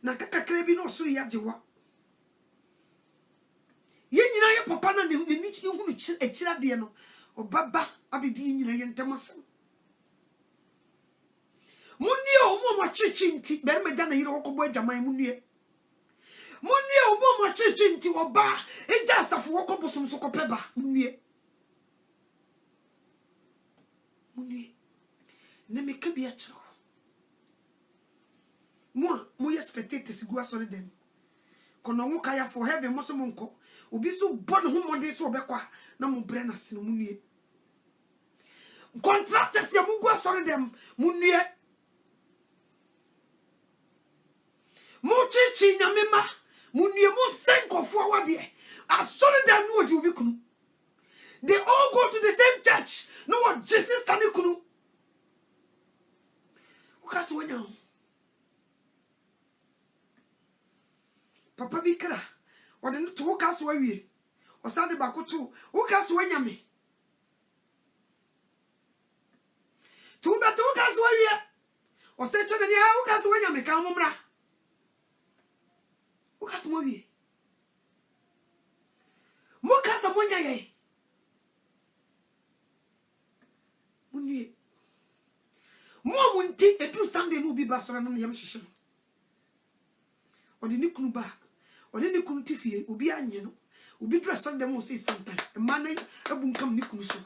na kakakre bi no so ya jewa Yenyina ye papa na ne ni hunu echira de no obaba abedi nyina ye ntemasem Munni o mo chichi nti be me da na yire wokobo adwaman munni o mo chichi nti oba eja asafo wokobo somso kopeba munni ne me ka bi a chiro mo ye spectators go asori dem kono wo kaya for heaven mo so monko obi so bon ho mode so obekwa na mo bre na sene munue contractors ya mungu asori dem munue mo chichi nyamema munue mo senkofo awade asori dem no odi obi kunu they all go to the same church no what Jesus tani kunu ukasi wanya Papa bikra wadene to wokaso awie osade bakoto wokaso anyame to beto wokaso awie O se chode ni ha uka so wanya me kan momra. Uka so mo bi. Mo ka so monya ye. Munye. Mo munti edu Sunday no bi basora no yam hyehyero. Odi ni kunu ba. Odi ni kunu tifie obi anye no. Obi dress on dem o say sometime. E man abunkam ni kunu so.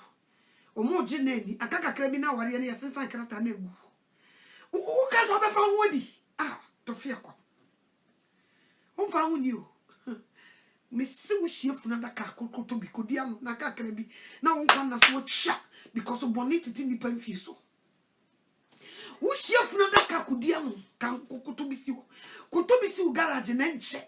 Omo je nani akakakra bi na ware ne yesensan krata na egu. O ka so be fa ho di. Ah, to fie kwa. O fa ho ni o. Me se wo hie funa da ka kokoto bi kodi am na kakra bi na wo kwa na so twa because of bonnet ti ni pan fie so. Wo hie funa da ka kodi am kan kokoto bi si wo. Koto bi si wo garage na nche.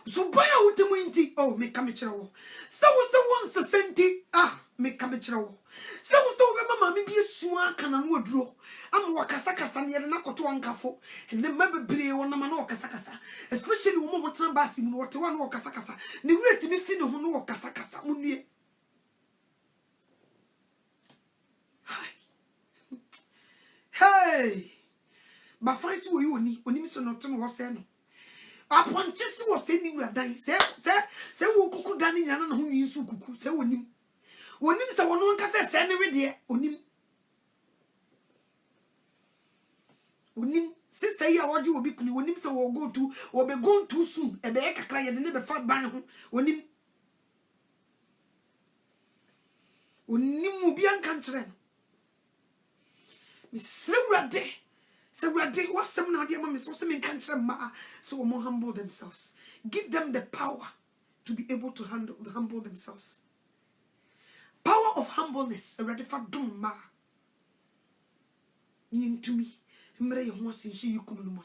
So boy a wutemu inti oh me ka me kire wo. Se wo nsesenti ah me ka me kire wo. Se wo be mama me bi esua kana no aduro. Am wakasa kasa ne na koto ankafo. Ne mabebre wo na ma na wakasa kasa. Especially wo mo tran basi mu wote wa na wakasa kasa. Ne wureti me fi ne ho no wakasa kasa munue. Hey. Ba fancy wo yi oni mi so no to no wo se no. Upon chesi was sending you a dying. Say, wo kuku dani yana na huni su kuku. Say, wonim sa wano nka say, send every day. Onim, sister here, what you will be kuni. Wonim sa will go to, or be gone too soon. A be eka cry, and never fat ban home. Wonim will be uncountry. Miss Slurade. So we are doing what some now, dear mammy, so some in country, so more humble themselves. Give them the power to be able to humble themselves. Power of humbleness, a ready for doom, ma. Yin to me, Mray Hossing, she you come no more.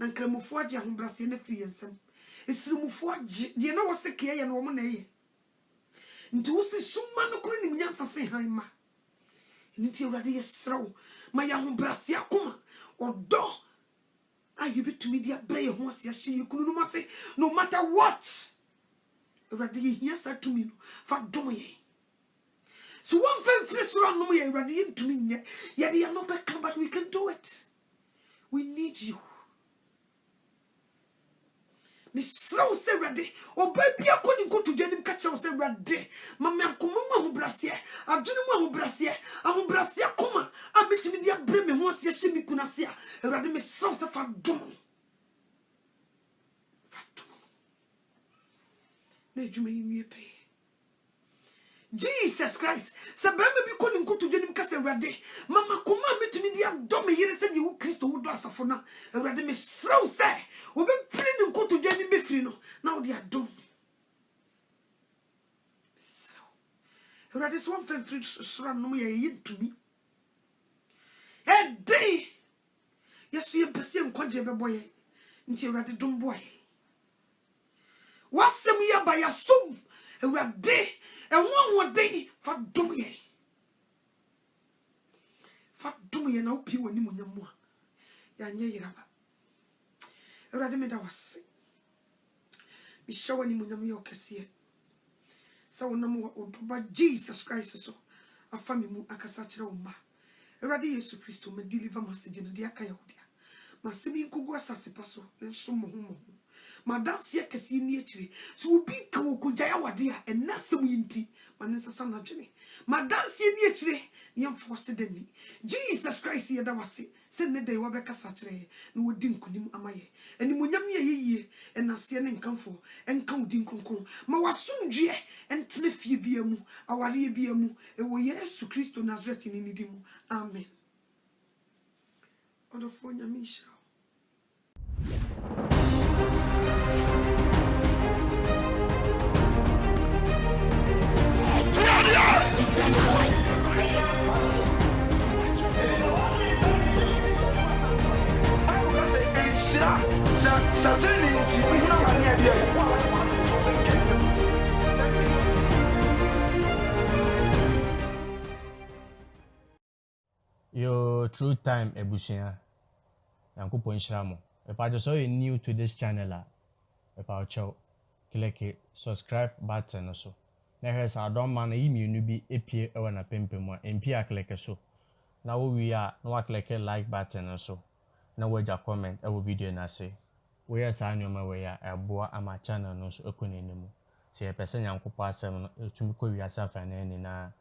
Nankramofoja, whom Brassian free and some. It's Rumufoja, dear no was a care and woman, eh? Into us is soon man, no couldn't answer say, hi, ma. Nti urade yesraw ma ya ho brasia koma odo ayi bitumi dia breye ho asia hye kunu no mase no matter what urade ye sa tumi no fa dom ye so one fan frisro no ye urade ye tumi nye ye de no be come but we can do it. We need you. Misraw se urade obabi akoni nkoto dwanim ka che se urade mama akoma ho brasia adwene mu ho brasia koma ametimi dia bre me ho asia hye mi kunase a urade misraw se fa dom na dwuma yi nwie pe Jesus Christ se ba me bi koni nkoto dwanim ka se urade mama koma ametimi dia dom yire se di wo Kristo wo do asafo na urade misraw se obe pili nkoto dwanim be firi no na wo dia dom urade so one fan free shra no ye yintumi day yesu ye pese nkwaje beboye nti urade dom boy wasem ye ba yasom urade enwo de fa dom ye na opi woni munyam a ya nye yiraba urade me da wase mi shawo ni munyam ye okese sa wonam odoba Jesus Christ so afami mu akasa kire wo ma urade Yesu Kristo me deliver message no dia ka yahudia masemi nkugu asase paso ne nso mo ho ma danse akese ni akire so obi ka wo kugya wade a enasem yinti manisasa na dwene ma danse ni akire ne yemforce dani Jesus Christ ye da wase se ne dey wo be kasa kire ne wodi nkunim amaye eni munyam ne yeye enase ne nkanfo enka wodi nkonkon ma wasomdwe entene fie biamu aware biamu ewo Yesu Kristo Nazareth ni nidimu amen. Odofo nyame hira. Your true time ebusia. Yankopon Shiramo. If I just saw you new to this channel, if I chow, click subscribe button also. Now here's our don't man email be APA or na pempemo MP click so. na wo wi a na wa click like button no so na wo ja comment e wo video na se wo yɛ saa nneɛma wɔ ya ɛboa ama channel no so ekɔ n'anim sɛ yɛ pɛ sɛ nyankopɔ asɛm no etumi kɔ wiase afa na nyinaa